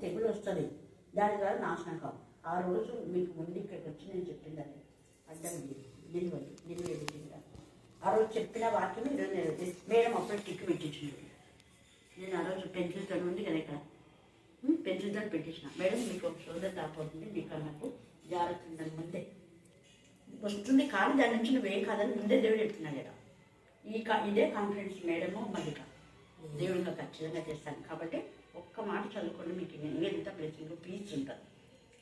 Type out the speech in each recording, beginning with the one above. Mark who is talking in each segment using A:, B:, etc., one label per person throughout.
A: తెగులు వస్తుంది, దాని ద్వారా నాశనం కావు. ఆ రోజు మీకు ముందు ఇక్కడికి వచ్చి నేను చెప్పిందండి, అడ్డం నిలువ ఆ రోజు చెప్పిన వాక్యం ఈరోజు నేను మేడం అప్పుడు టిక్ పెట్టించింది. నేను ఆ రోజు పెన్సిల్తో ఉంది కదా ఇక్కడ పెన్సిల్తో పెట్టించిన, మేడం మీకు ఒక సోదరు రాకపోతుంది, మీకు అన్నట్టు జాగ్రత్త ఉందని ముందే వస్తుంది, కానీ దాని నుంచి నువ్వేం కాదని ముందే దేవుడు చెప్తున్నాడు కదా. ఇదే కాన్ఫిడెన్స్ మేడము మల్లిక దేవుడిగా ఖచ్చితంగా చేస్తాను. కాబట్టి ఒక్క మాట చదువుకోండి, మీకు ఎంత బ్లెస్సింగ్ పీస్ ఉంటుంది.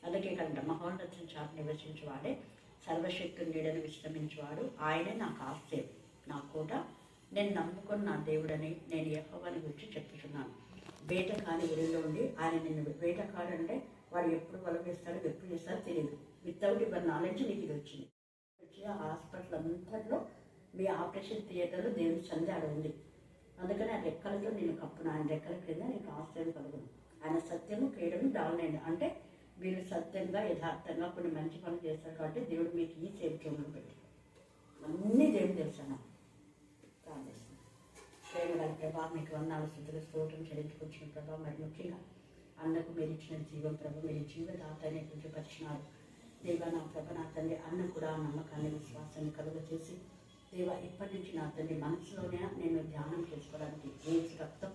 A: అలాగే కంట మహోన్నతుని చాటు నివసించేవాడే, సర్వశక్తుని నీడను విశ్రమించేవాడు, ఆయనే నాకు ఆశ్రయం, నా కోట, నేను నమ్ముకున్న నా దేవుడని నేను యెహోవాని గురించి చెప్తున్నాను. వేటకాని ఊరిలో ఉండి ఆయన నిన్ను వేటకాడంటే వాడు ఎప్పుడు వల వేస్తాడో ఎప్పుడు చేస్తాడో తెలియదు. వితౌట్ యువర్ నాలెడ్జ్ నీకు ఇది వచ్చింది. ఆ హాస్పిటల్ అంతట్లో మీ ఆపరేషన్ థియేటర్లో దేవుని సంధి ఆడ ఉంది. అందుకని ఆ రెక్కలతో నేను కప్పును, ఆయన రెక్కల క్రింద నీకు ఆశ్రయం కలుగును. ఆయన సత్యము క్రీడను డాలనండి అంటే వీళ్ళు సత్యంగా యథార్థంగా కొన్ని మంచి పనులు చేస్తారు కాబట్టి దేవుడు మీకు ఈ సేవలో పెట్టి అన్నీ దేవుడు తెలుసన్నా ప్రార్థిస్తున్నాను. ప్రేమగల ప్రభా మీకు వందనాలు స్థుతులు స్తోత్రం చెల్లించుకొచ్చిన ప్రభా, మరి ముఖ్యంగా అన్నకు మీరు ఇచ్చిన జీవం ప్రభు, మీరు జీవదాతనే రుజుపరిచినారు దేవా. నా ప్రభ నా తండ్రి అన్న కూడా నమ్మకాన్ని విశ్వాసాన్ని కలుగ చేసి దేవా ఇప్పటి నుంచి నా తండ్రి మనసులోనే నేను ధ్యానం చేసుకోవడానికి ఏసు రక్తం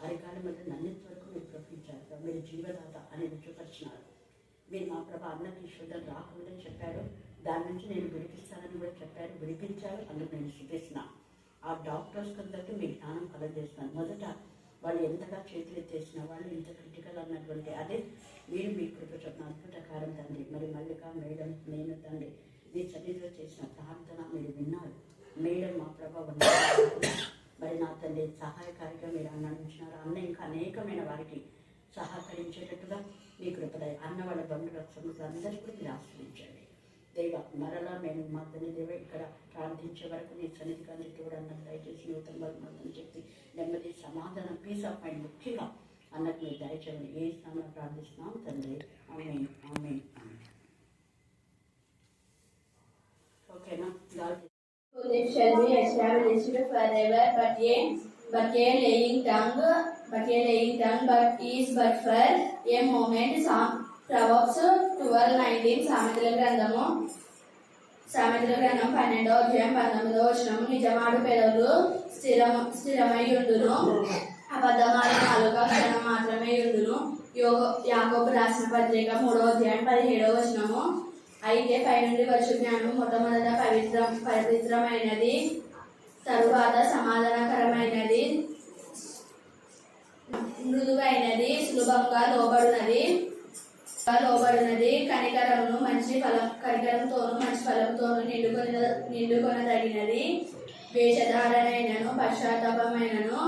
A: అరికాల మధ్య నన్నింటి వరకు మీరు ప్రకటించారు. మీరు జీవదాత అని రుజుపరిచినారు. మీరు మా ప్రభ అన్నకి శుద్ధం రాకూడదని చెప్పారు, దాని నుంచి నేను విడిపిస్తానని కూడా చెప్పారు, విడిపించారు. అందుకు నేను శుద్ధిస్తున్నాను. ఆ డాక్టర్స్ అందరికీ మీ జ్ఞానం కలగజేస్తున్నాను. మొదట వాళ్ళు ఎంతగా చేతులు ఎత్తేసిన వాళ్ళు ఇంత క్రిటికల్ అన్నటువంటి అదే మీరు మీ కృప చొప్పున అద్భుతకారం తండ్రి. మరి మల్లిక మేడం నేను తండ్రి మీ సన్నిధిలో చేసిన ప్రార్థన మీరు విన్నారు. మేడం మా ప్రభావం మరి నా తండ్రి సహాయకారిగా మీరు అన్నందించినారు. అన్న ఇంకా అనేకమైన వారికి సహకరించేటట్టుగా మీ కృపదయ అన్న వాళ్ళ బంధువుల సమస్యలు అందరికీ కూడా మీరు ఆశ్రయించండి దేవ. మరలా మేము మా తండ్రి దేవ ఇక్కడ ప్రార్థించే వరకు నీ సన్నిధి కానీ కూడా అన్నది దయచేసి నూతన బలం చెప్పి నెమ్మది సమాధానం పీస్ ఆఫ్ మైండ్ ముఖ్యంగా అన్నకు మీరు దయచేయండి. ఏ స్థానంలో ప్రార్థిస్తున్నాం తండ్రి, ఆమేన్ ఆమేన్. ఓకేనా?
B: shall be established forever, but a laying tongue, but is but for a moment. Proverbs 12:19 సామెతల గ్రంథం 12వ అధ్యాయం 19వ వచనము. నిజమాడు పెదవులు స్థిరమై ఉండును, అబద్ధమాడే నాలుక క్షణం మాత్రమే ఉండును. యాకోబు రాసిన పత్రిక 3వ అధ్యాయం 17వ వచనము. అయితే పైనుండి వచ్చు జ్ఞానం మొట్టమొదట పవిత్రమైనది, తరువాత సమాధానకరమైనది, మృదువైనది, సులభంగా లోబడినది, కనికరంతోనూ మంచి ఫలంతోనూ నిండుకొనదగినది, వేషధారణైనను పశ్చాత్తాపమైనను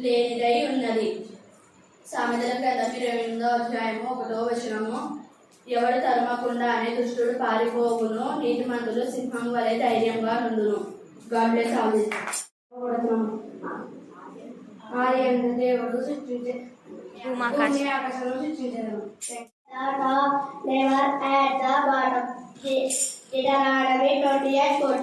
B: లేనిదై ఉన్నది. సామెతల గ్రంథం 28వ అధ్యాయము 1వ వచనము. ఎవడు తరమకుండానే దుష్టుడు పారిపోవును, నీతిమంతులు సింహం వలె ధైర్యంగా నుండును. God bless all this. దేవుడు ఆకాశంలో సృష్టించారు. Never at the bottom. Deuteronomy 28:4.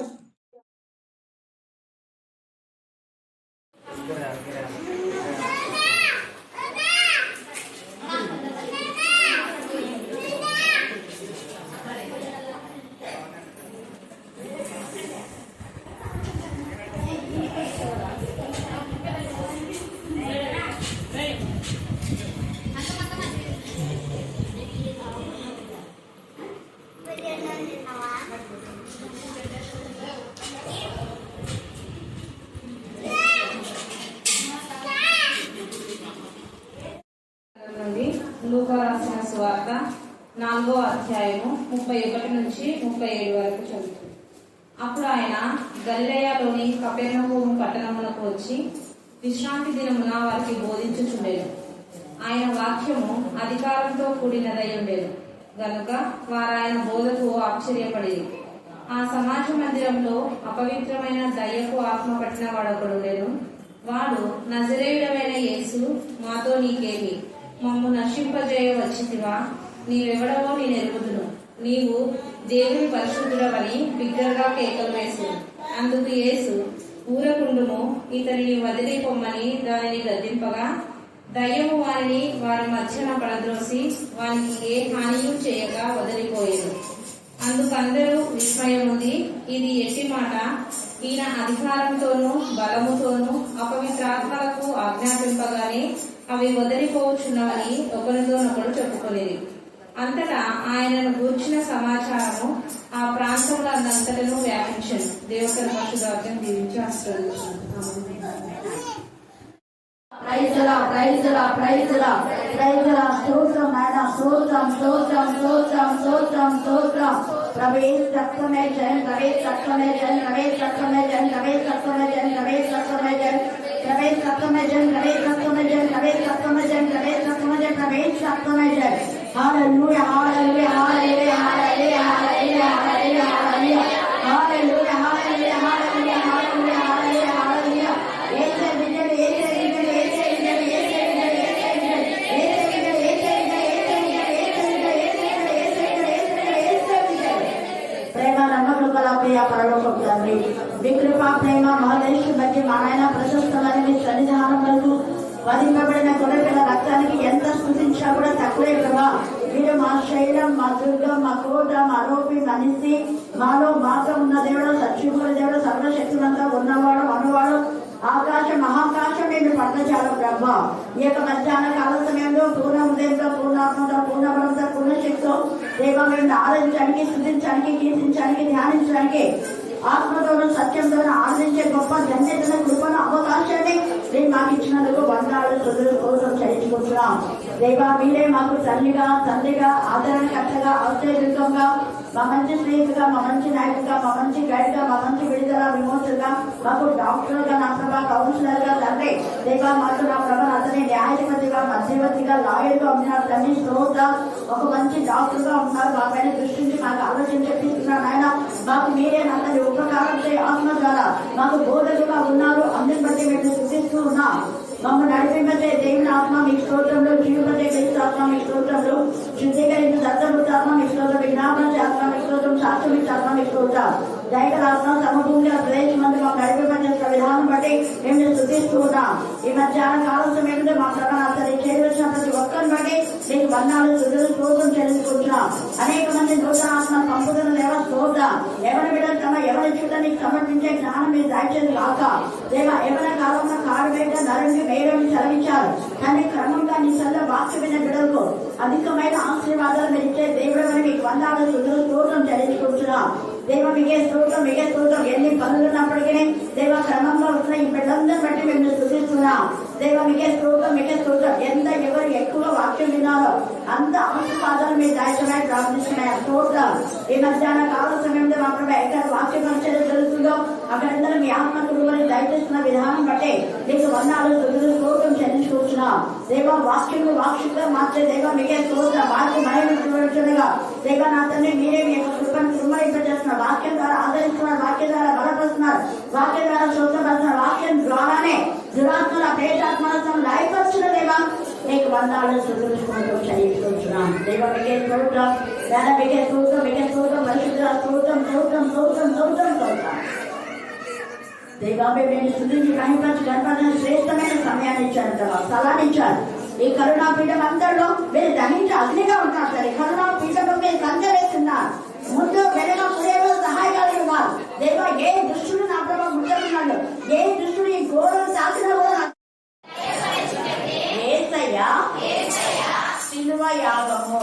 C: లూకా రాసిన సువార్త 4వ అధ్యాయము 31 నుంచి 37 వరకు చదువుతుంది. అప్పుడు ఆయన గలిలయలోని కపెర్నహూము పట్టణమునకు వచ్చి విశ్రాంతి దినమున వారికి బోధించుచుండెను. ఆయన వాక్యము అధికారంతో కూడినదై ఉండెను గనుక వారు ఆయన బోధకు ఆశ్చర్యపడేది. ఆ సమాజ మందిరంలో అపవిత్రమైన దయ్యపు ఆత్మ పట్టిన వాడొకడుండెను. వాడు నజరేయుడమైన యేసు, మాతో నీకేమి, మమ్ము నశింపజేయ వచ్చితివా? నీవెవడవో నేనెరుగుదును, నీవు దేవుని పరిశుద్ధుడవని బిగ్గరగా కేకలు వేసెను. అందుకు యేసు, ఊరకుండుము, ఇతనిని వదిలి పొమ్మని దానిని గద్దింపగా దయ్యము వారిని వారి మధ్యన పడద్రోసి వారికి ఏ హానియు చేయక వదిలిపోయేది. అందుకందరూ విస్మయముంది, ఇది ఎట్టి మాట, ఈయన అధికారంతోనూ బలముతోనూ అపవిత్రాత్మలకు ఆజ్ఞాపింపగానే అవి వదిలిపోవచ్చున్నవని ఒకరితోనొకరు చెప్పుకునేది. అంతటా ఆయనను గూర్చిన సమాచారము ఆ ప్రాంతములంతటను వ్యాపించను. దేవుని పరిశుద్ధాత్మను దీవించి ఆశీర్వదించును.
A: స్తోత్రం నాయన, స్తోత్రం స్తోత్రం స్తోత్రం స్తోత్రం స్తోత్రం. ప్రవేశ రక్తమే జన్, ప్రవేశ రక్తమే జన్, ప్రవేశ రక్తమే జన్, ప్రవేశ రక్తమే జన్, ప్రవేశ రక్తమే జన్, ప్రవేశ రక్తమే జన్, ప్రవేశ రక్తమే జన్, ప్రవేశ రక్తమే జన్, ప్రవేశ రక్తమే జన్, ప్రవేశ రక్తమే జన్. హల్లెలూయా హల్లెలూయా హల్లెలూయా హల్లెలూయా హల్లెలూయా హల్లెలూయా హల్లెలూయా హల్లెలూయా హల్లెలూయా హల్లెలూయా హల్లెలూయా హల్లెలూయా హల్లెలూయా. యేసే విజయుడు, యేసే విజయుడు, యేసే విజయుడు, యేసే విజయుడు, యేసే విజయుడు, యేసే విజయుడు, యేసే విజయుడు, యేసే విజయుడు, యేసే విజయుడు, యేసే విజయుడు, యేసే విజయుడు. ప్రేమ నమ్మకం గల ప్రియ పరలోకపు తండ్రి, మీ కృప ప్రేమ మహదేశ్ బట్టి మా నాయన ప్రశస్తమైన మీ సన్నిధానములకు వధింపబడిన గొర్రెపిల్ల రక్తానికి ఎంత స్తుతించినా కూడా తక్కువే ప్రభా. మీరు మా శైలం, మా దుర్గం, మా కోట, మా రూపి, మనిషి, మాలో మాత్రం ఉన్న దేవుడు, సత్యముల దేవుడు, సర్వశక్తులంతా ఉన్నవాడు, అనువాడు, ఆకాశం మహాకాశం నేను పట్టచాలు ప్రభా. ఈ యొక్క మధ్యాహ్న కాల సమయంలో పూర్ణ ఉదయంతో, పూర్ణాత్మతో, పూర్ణబలంతో, పూర్ణశక్తితో దేవ మేము ఆరాధించడానికి, స్తుతించడానికి, కీర్తించడానికి, ధ్యానించడానికి, ఆత్మతోనూ సత్యంతోనూ ఆరాధించే గొప్ప ధన్యతను, కృపను, అవకాశాన్ని నేను మాకు ఇచ్చినందుకు వందనాలు స్తుతులు కోసం చెల్లించుకుంటున్నాం. దేవా మీరే మాకు తల్లిగా, తండ్రిగా, ఆదరణకర్తగా, ఔషధంగా, మా మంచి స్నేహితుగా, మా మంచి నాయకుగా, మా మంచి గైడ్గా, మా మంచి విడుదల విమోచనగా, మాకు డాక్టర్గా, నా ప్రభా కౌన్సిలర్ గా తండ్రి దేవా, మాకు నా ప్రభా అతని న్యాయాధిపతిగా, మధ్యవర్తిగా, లాయర్గా ఉన్నారు తండ్రి. స్తోత్ర, ఒక మంచి డాక్టర్ గా ఉన్నారు. మా పైన దృష్టించి మాకు ఆలోచన చెప్పిస్తున్నారు ఆయన. మాకు మీరే అతని ఉపకారం చేయ ఆత్మ ద్వారా మాకు బోధకుగా ఉన్నారు. అందుని బట్టి మేము స్తుతిస్తూ ఉన్నాం. మమ్మల్ని నడిపింపచే దేవుని ఆత్మ మీ స్తోత్రంలో, జీవింపచే క్రీస్తు ఆత్మ మీ స్తోత్రంలో, శుద్ధీకరించు దత్తపుత్రాత్మ మీ స్తోత్రం, విజ్ఞాపన ఆత్మ మీ స్తోత్రం, సాక్షి ఆత్మ మీ స్తోత్రం, దైవ ఆత్మ సమభూమిగా ప్రదేశం మంది మాకు నడిపింపచేసిన విధానం బట్టి మేము స్తుతిస్తూ ఉన్నాం. ఈ మధ్యాహ్న కాల సమయంలో మా ప్రభావం చేరువచ్చిన ప్రతి ఒక్కరిని బట్టి మీకు వందనాలు స్తుతులు స్తోత్రం చెల్లించుకుంటున్నాం. అనేక మంది నూతన ఆత్మ పంపుతున్న దేవ స్తోత్రం. ఎవరి బిడ్డలు తమ ఎవరి చూడడానికి సమర్పించే జ్ఞానం మీరు దయచేది కాక దేవ. ఎవరి కాలంలో కాడు వేట నరుని వేయడం సెలవించారు. కానీ క్రమంగా నీ సల్ల వాక్య విన్న బిడ్డలకు అధికమైన ఆశీర్వాదాలు మీరు ఇచ్చే దేవుడు అని మీకు వందనాలు స్తుతులు స్తోత్రం చెల్లించుకుంటున్నాం. దేవ మీకే స్తోత్రం, మీకే స్తోత్రం. ఎన్ని పనులు ఉన్నప్పటికీ దేవ క్రమంగా వచ్చిన ఈ బిడ్డలందరిని బట్టి మేము స్తుతిస్తున్నాం. దేవ మీకే స్తోత్రం, మీకే స్తోత్రం. ఎంత ఎవరు ఎక్కువ వాక్యం విన్నారో అంత ఆశీర్వాదాలు మీరు దాయచమై ప్రార్థిస్తున్నాయి. స్తోత్రం. ఈ మధ్యాహ్న కాల సమయంలో మా ప్రభావ ఎక్కడ వాక్య పరిచయం జరుగుతుందో అక్కడందరూ మీ ఆత్మ కృపని దయచేస్తున్న విధానం బట్టి మీకు వందనాలు స్తుతులు స్తోత్రం చెల్లించుకుంటున్నాం. దేవ వాక్యం వాక్షిగా మార్చే దేవ మీకే స్తోత్రం. వాక్య మహిమగా దేవ నా తండ్రి మీరే మీ యొక్క కృపను కృమరింపజేస్తున్నారు. వాక్యం ద్వారా ఆదరిస్తున్నారు, వాక్యం ద్వారా బలపరుస్తున్నారు, వాక్యం ద్వారా స్వస్థపరుస్తున్నారు. వాక్యం ద్వారానే దురాత్మల ప్రేతాత్మలతో లయపరుచున్న దేవా నీకు వందనాలు స్తుతులు స్తోత్రం చెల్లించుకుంటున్నాం. దేవ మీకే స్తోత్రం, దాన మీకే స్తోత్రం, మీకే స్తోత్రం, పరిశుద్ధ స్తోత్రం, స్తోత్రం, స్తోత్రం, స్తోత్రం, స్తోత్రం. దేవాబే మేము స్తుతించి మహిమపరచి గణపతిని శ్రేష్టమైన సమయాన్ని ఇచ్చారు కదా, స్థలాన్ని ఇచ్చారు. ఈ కరుణా పీఠం అందరిలో మీరు దహించి అగ్నిగా ఉంటారు సార్. ఈ కరుణా పీఠంలో మీరు కంచెవేస్తున్నారు. ముందు వెనక పురేలో సహాయకాలు ఉన్నారు. దేవ ఏ దుష్టుడు నా ప్రభావ ముట్టకున్నాడు, ఏ దుష్టుడు ఈ గోడను తాకినా కూడా యేసయ్యా శిలువ యాగము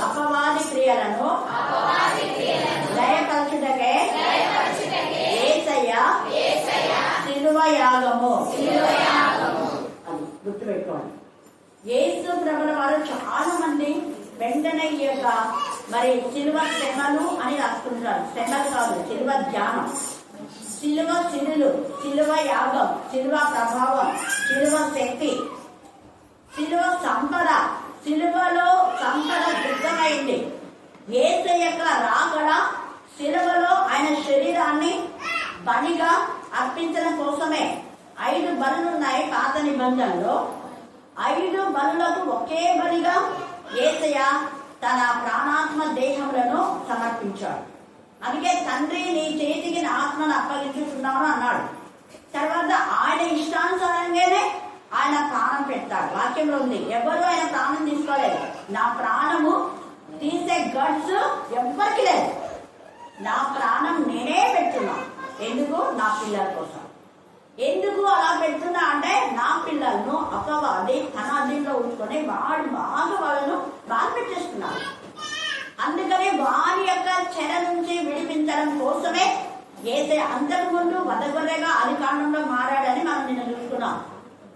A: అపవాది క్రియలను లయపరచుటకే యేసయ్యా శిలువ యాగము. అది గుర్తుపెట్టుకోండి. యేసు ప్రభుల వారు చాలా మంది వెంటనే ఈ యొక్క మరి శిలువ శ్రమలు అని రాసుకుంటారు. శ్రమలు కాదు, శిలువ ధ్యానం, శిలువ శిలులు, శిలువ యాగం, శిలువ ప్రభావం, శిలువ శక్తి, శిలువ సంపద. శిలువలో సంపద సిద్ధమైంది. యేసయ్య యొక్క రాకడ శిలువలో ఆయన శరీరాన్ని బలిగా అర్పించడం కోసమే. 5 బలులు ఉన్నాయి పాత నిబంధనలో. 5 బలులకు ఒకే బలిగా యేసయ్య తన ప్రాణాత్మ దేహములను సమర్పించాడు. అందుకే తండ్రి నీ చేతికి నా ఆత్మను అప్పగించుతున్నాను అన్నాడు. తర్వాత ఆయన ఇష్టానుసారంగానే ఆయన ప్రాణం పెడతాడు. వాక్యంలో ఉంది, ఎవరు ఆయన ప్రాణం తీసుకోలేదు. నా ప్రాణము తీసే గట్స్ ఎవ్వరికి లేదు. నా ప్రాణం నేనే పెడుతున్నా. ఎందుకు? నా పిల్లల కోసం. ఎందుకు అలా పెడుతున్నా అంటే నా పిల్లలను అపవాది తన అధీనంలో ఉంచుకొని వాడు బాగా వాళ్ళను బాధ పెట్టేస్తున్నాడు. అందుకని వారి యొక్క చెర నుంచి విడిపించడం కోసమే యేసయ్య అంతకుముందు వదగొర్రెగా ఆదికాండంలో మారాడని మనం నిన్న చూసుకున్నాం.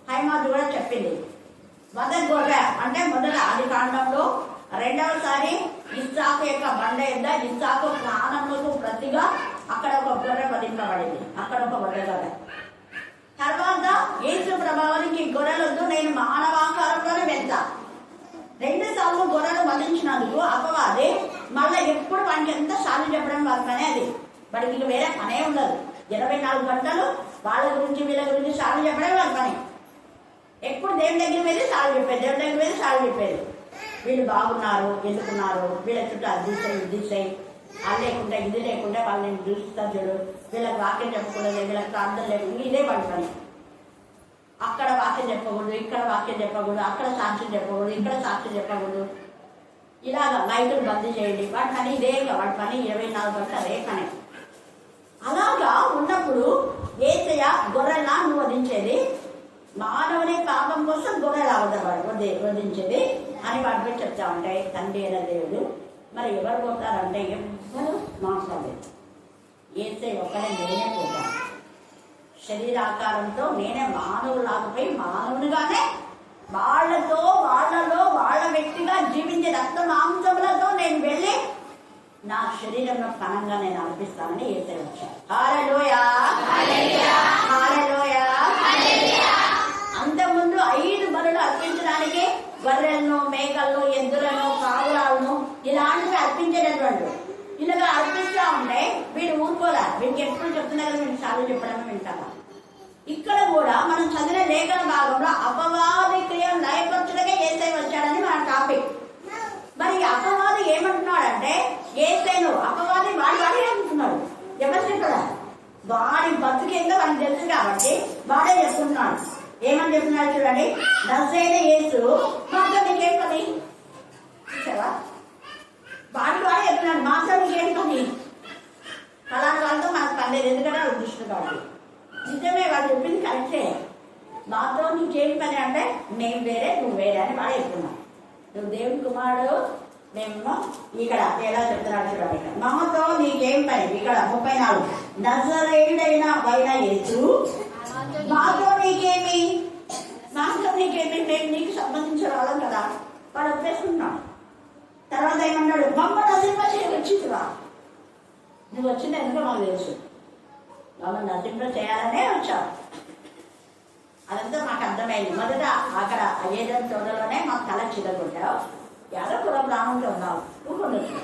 A: హైమాద్ కూడా చెప్పింది. వదగొర్రె అంటే మొదట ఆదికాండంలో, రెండవసారి ఇస్సాకు యొక్క బండ యొద్ద ఇస్సాకు ప్రాణములకు ప్రతిగా అక్కడ ఒక గొర్రె వధింపబడింది. అక్కడ ఒక వదగొర్రె. తర్వాత యేసు ప్రభావానికి గొర్రెలొద్దు, నేను మానవాకారంలోనే వెళ్తా. 2 సార్లు గొర్రెలు వధించినందుకు అపవాది మళ్ళీ ఎప్పుడు వానికి ఎంత సార్లు చెప్పడం వారి పనే అది. వాడికి వేరే పనే ఉండదు. 24 గంటలు వాళ్ళ గురించి వీళ్ళ గురించి సార్లు చెప్పడం వారి పని. ఎప్పుడు దేవుని దగ్గర వెళ్ళి సార్లు చెప్పేది, దేవుని దగ్గర వెళ్ళి సార్లు చెప్పేది. వీళ్ళు బాగున్నారు, ఎందుకున్నారు, వీళ్ళ చుట్టూ అది తీసేయి, అది లేకుండా ఇది లేకుండా వాళ్ళు నేను చూపిస్తా చూడు, వీళ్ళకి వాక్యం చెప్పకూడదు, వీళ్ళకి ప్రార్థన లేకుండా, ఇదే వాడి పని. అక్కడ వాక్యం చెప్పకూడదు, ఇక్కడ వాక్యం చెప్పకూడదు, అక్కడ సాక్ష్యం చెప్పకూడదు, ఇక్కడ సాక్ష్యం చెప్పకూడదు, ఇలాగా మైకులు బంద్ చేయండి. వాడి పని ఇదే, వాడి పని 24 గంటలు అదే పని. అలాగా ఉన్నప్పుడు యేసయ్య గొర్రెలా నువ్వు వధించేది, మానవుని పాపం కోసం గొర్రెలా వధించేది అని వాటిపై చెప్తా ఉంటాయి. తండ్రి అయిన దేవుడు మరి ఎవరు పోతారంటే ఎవ్వరు మాంసం లేదు. యేసయ్య ఒక్కడే నేనే పోతాను. శరీరాకారంతో నేనే మానవులాగపోయి మానవునిగానే వాళ్ళలో వాళ్ళ వ్యక్తిగా జీవించే రక్త మాంసములతో నేను వెళ్ళి నా శరీరంలో కణంగా నేను అర్పిస్తానని యేసయ్య వచ్చాను. హల్లెలూయా, హల్లెలూయా. అంతకుముందు 5 బలులు అర్పించడానికి గొర్రెలను, మేకలను, ఎద్దులను, కావురాలను ఇలాంటివి అర్పించేటటువంటి ఇలాగా అర్పిస్తూ ఉంటే వీడు ఊరుకోలే. వీడికి ఎప్పుడు చెప్తున్నా కదా, వీడికి సార్లు చెప్పడమే వింటారా. ఇక్కడ కూడా మనం చదివిన లేఖన భాగంలో అపవాది క్రియను లయపరచుటకే యేసయ్య వచ్చాడని మన టాపిక్. మరి అపవాది ఏమంటున్నాడంటే, యేసయ్యను అపవాది వాడే అంటున్నాడు. ఎవరు చెప్పడా? వాడి బతుకేందో వాడికి తెలుసు కాబట్టి వాడే చెప్తున్నాడు. ఏమని చెప్తున్నాడు చూడండి, నజరేయుడైన యేసు మాతో నీకేం పని? చూసావా, వాడే చెప్తున్నాడు, మాతో నీకేం పని? ఫలానా వాళ్ళతో మనకు పని లేదు, ఎందుకంటే వాళ్ళు దుష్టుడు కాబట్టి. నిజమే, వాళ్ళు చెప్పింది కరెక్టే. మాతో నీకేం పని అంటే నేను వేరే నువ్వు వేరే అని వాడే చెప్తున్నావు. నువ్వు దేవుని కుమారుడు, మేము ఇక్కడ ఎలా చెప్తున్నాడు చూడండి. మాతో నీకేం పని? ఇక్కడ 34 నజరేయుడైన యేసు మాతో నీకేమి? నేను నీకు సంబంధించిన వాళ్ళం కదా. వాడు ఒప్పేసుకుంటున్నాడు. తర్వాత ఏమన్నాడు, మమ్మల్ని నశింప వచ్చిందివా? నువ్వు వచ్చింది ఎందుకో మాకు తెలుసు, మమ్మల్ని నశింప చేయాలనే వచ్చావు. అదంతా మాకు అర్థమైంది. మొదట అక్కడ ఏదైనా తోటలోనే మాకు తల చిదగొట్టావు, ఎవరో కుల బ్రాహ్మణులు ఉన్నావు, నువ్వు కొనుచ్చు.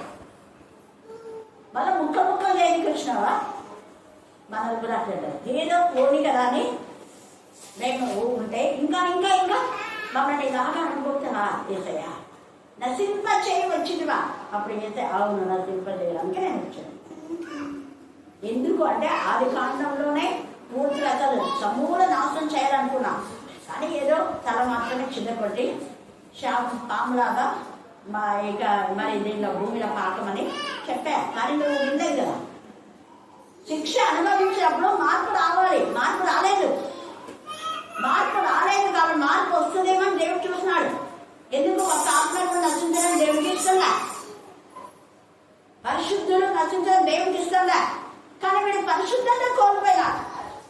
A: మళ్ళీ ముక్కలు లేని కృష్ణవా? మనకు కూడా అట్లా ఏదో పోనీ కదా అని మేము ఉంటే ఇంకా ఇంకా ఇంకా మమ్మల్ని ఇలాగా అనుకుంటున్నా యేసయ్య నశింప చేయి వచ్చిందివా? అప్పుడు అయితే అవును, నశింప చేయడానికి నేను వచ్చాను. ఎందుకు అంటే ఆదికాండంలోనే పూర్తిగా అసలు సమూల నాశనం చేయాలనుకున్నా, కానీ ఏదో తల మాత్రమే చిన్నకొట్టి పాములాగా ఇక మరి దీనిలో భూమిలో పాకమని చెప్పా. కానీ నువ్వు వినలేదు కదా. శిక్ష అనుభవించినప్పుడు మార్పు రావాలి. మార్పు రాలేదు కాబట్టి మార్పు వస్తుందేమో దేవుడు చూస్తున్నాడు. ఎందుకు ఒక ఆత్మను నశించడం దేవుడికి ఇష్టంగా, పరిశుద్ధులు నశించడం దేవుడికి ఇష్టంగా. కానీ వీడు పరిశుద్ధత కోల్పోయినా,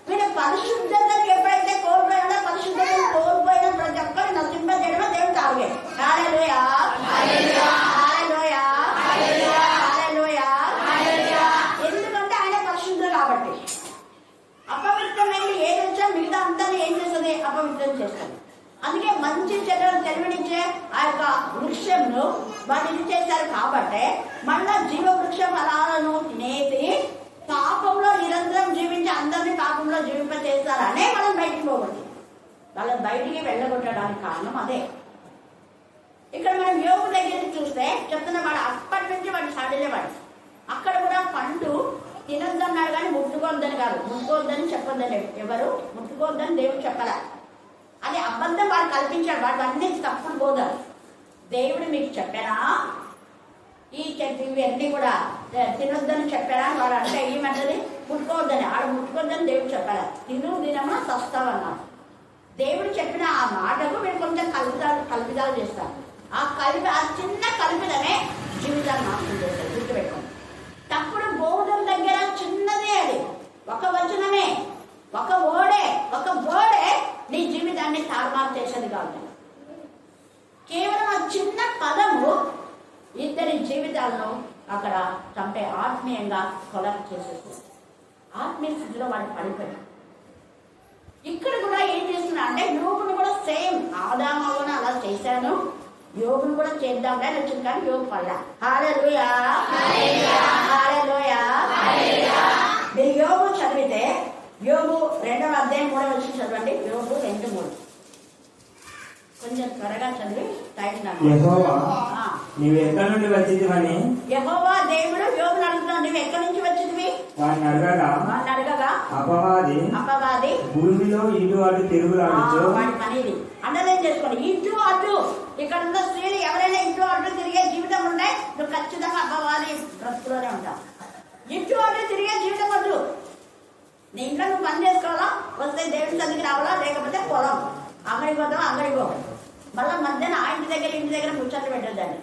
A: వీడు పరిశుద్ధతను ఎప్పుడైతే కోల్పోయినా, పరిశుద్ధతను కోల్పోయిన ప్రతి ఒక్కరు నశింపజేయడమే దేవుడు టార్గెట్. హల్లెలూయా, హల్లెలూయా, హల్లెలూయా. ఎందుకంటే ఆయన పరిశుద్ధుడు కాబట్టి. అపవిత్రమైన ఏది వచ్చా మిగతా అంతా ఏం చేస్తుంది? అపవిత్రం చేస్తుంది. అందుకే మంచి చెడ్డలు తెలివినిచ్చే ఆ యొక్క వృక్షంను వాటిని చేశారు కాబట్టి మళ్ళా జీవవృక్ష ఫలాలను తినేసి పాపంలో నిరంతరం జీవించి అందరినీ పాపంలో జీవింప చేస్తారనే మనం బయటికి పోగొట్టి వాళ్ళని బయటికి వెళ్ళగొట్టడానికి కారణం అదే. ఇక్కడ మనం యోగు దగ్గర చూస్తే చెప్తున్న వాడు అప్పటి నుంచి వాడు సాడలేవాడు. అక్కడ కూడా పండు తినొద్దన్నాడు కానీ ముట్టుకోవద్దని కాదు, ముట్టుకోవద్దని చెప్పొద్దని. ఎవరు ముట్టుకోవద్దని దేవుడు చెప్పలే. అది అబద్ధం వాడు కల్పించాడు. వాడు అన్ని తప్పుడు బోధలు. దేవుడు మీకు చెప్పారా ఈ చెప్పి ఇవన్నీ కూడా తినొద్దని చెప్పారా వాడు అంటే ఏమంటది ముట్టుకోవద్దని. ఆడ ముట్టుకోవద్దని దేవుడు చెప్పారా. తినమా సస్తావన్నారు. దేవుడు చెప్పిన ఆ మాటకు మీరు కొంచెం కల్పిదాలు చేస్తారు. ఆ చిన్న కల్పిదమే జీవితాన్ని నాశనం చేస్తారు. గుర్తుపెట్టుకోండి. తప్పుడు బోధన దగ్గర చిన్నదే అది, ఒక వచనమే, ఒక ఓడే నీ జీవితాన్ని తారుమారు చేసేది కాదు. కేవలం ఆ చిన్న పదము ఇద్దరి జీవితాలను అక్కడ చంపే ఆత్మీయంగా కొలాప్ చేసేస్తుంది. ఆత్మీయ స్థితిలో వాడికి పడిపోయాడు. ఇక్కడ కూడా ఏం చేస్తున్నా అంటే యోగును కూడా సేమ్ ఆదామవును అలా చేశాను, యోగును కూడా చేద్దాంలే అని వచ్చింది. కానీ యోగు పడ్డా. హల్లెలూయా హల్లెలూయా. మీరు యోగు చదివితే యోగు 2వ అధ్యాయం 3వ వచనం చదవండి. యోగు 2:3 కొంచెం త్వరగా చదివి టైం
D: యెహోవా నీవు ఎక్కడి నుండి వచ్చితివని
A: యెహోవా దేవుడు యోగును అడుగుతున్నాడు. నువ్వు ఎక్కడి నుంచి వచ్చింది
D: వాడిని అడగగా అపవాది భూమిలో ఇటు అటు తిరుగులాడుచు.
A: వాడి పని ఇది. అండర్లైన్ చేసుకోండి. ఇటు అటు ఇక్కడ ఉన్న స్త్రీలు ఎవరైనా ఇటు అటు తిరిగే జీవితం ఉంటే నువ్వు ఖచ్చితంగా అపవాది బ్రతుకులోనే ఉంటావు. ఇటు అటు తిరిగే జీవితం వద్దు. నీ ఇంట్లో నువ్వు పని చేసుకోవాలా, వస్తే దేవుడి సన్నిధికి రావాలా, లేకపోతే పొలం అంగడికి పోతావా అంగడికి పోవాలి. మళ్ళీ మధ్యాహ్నం ఆ ఇంటి దగ్గర ముచ్చట్లు పెట్టద్దండి.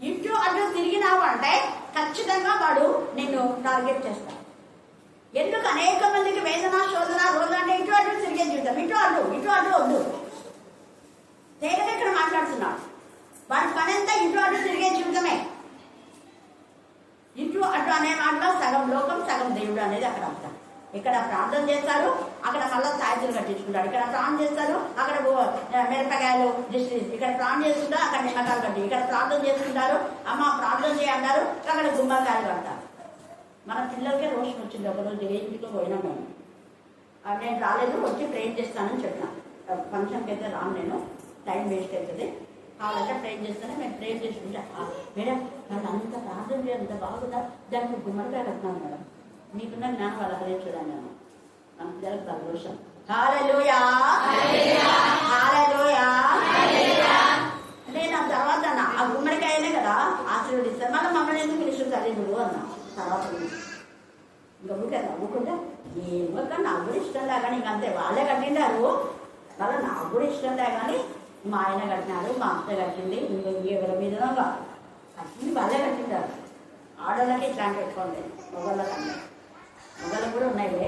A: ఇటు అటు తిరిగినావు అంటే ఖచ్చితంగా వాడు నిన్ను టార్గెట్ చేస్తాడు. ఎందుకు అనేక మందికి వేదన శోధన రోజు అంటే ఇటు అటు తిరిగే జీవితం. ఇటు అటు వద్దు. దేవుడు ఇక్కడ మాట్లాడుతున్నాడు. వాడి పని అంతా ఇటు అటు తిరిగే జీవితమే. ఇటు అటు అనే మాటలో సగం లోకం సగం దేవుడు అనేది అక్కడ అర్థం. ఇక్కడ ప్రార్థన చేస్తారు, అక్కడ మళ్ళీ సాయితులు కట్టించుకుంటారు. ఇక్కడ ప్రార్థన చేస్తారు, అక్కడ మిరపకాయలు ఇక్కడ ప్రార్థన చేసుకుంటారు, అక్కడ నిమ్మకాయలు కట్టి ఇక్కడ ప్రార్థన చేసుకుంటారు. అమ్మ ప్రార్థన చేయంటారు, అక్కడ గుమ్మకాయలు కడతారు. మన పిల్లలకే రోషం వచ్చింది. ఒకరోజు ఏ ఇంటిలో పోయినా నేను రాలేదు, వచ్చి ప్రేర్ చేస్తానని చెప్పిన. ఫంక్షన్కి అయితే రాను, నేను టైం వేస్ట్ అవుతుంది, కావాలంటే ప్రేర్ చేస్తానే. మేము ప్రేర్ చేసుకుంటా మేడం వాళ్ళు అంత ప్రార్థన చేయాలంత బాగుందా, దానికి గుమ్మడికాయ కట్టినాను మేడం. మీకున్న జ్ఞానం వాళ్ళ హరించదాన్ని నేను మన పిల్లలకు సంతోషం. హల్లెలూయా హల్లెలూయా. నేను ఆ తర్వాత ఆ గుమ్మడికాయనే కదా ఆశీర్వదిస్తాను. మళ్ళీ మమ్మల్ని ఎందుకు పిలుస్తుంది అది నువ్వు అన్నా. తర్వాత ఇంకా ఊరికే నవ్వుకుంటే ఏమో కానీ నాకు కూడా ఇష్టం లే, కానీ ఇంకంతే వాళ్ళే కట్టిండారు. మళ్ళీ నాకు కూడా ఇష్టం లే, కానీ మా ఆయన కట్టినాడు, మా అత్త కట్టింది, ఇంకా ఎవరి మీద కట్టింది వాళ్ళే కట్టిండారు. ఆడవాళ్ళకి ఇట్లాంటి పెట్టుకోండి, మొగళ్ళకంటే మొగళ్ళకు కూడా ఉన్నాయిలే.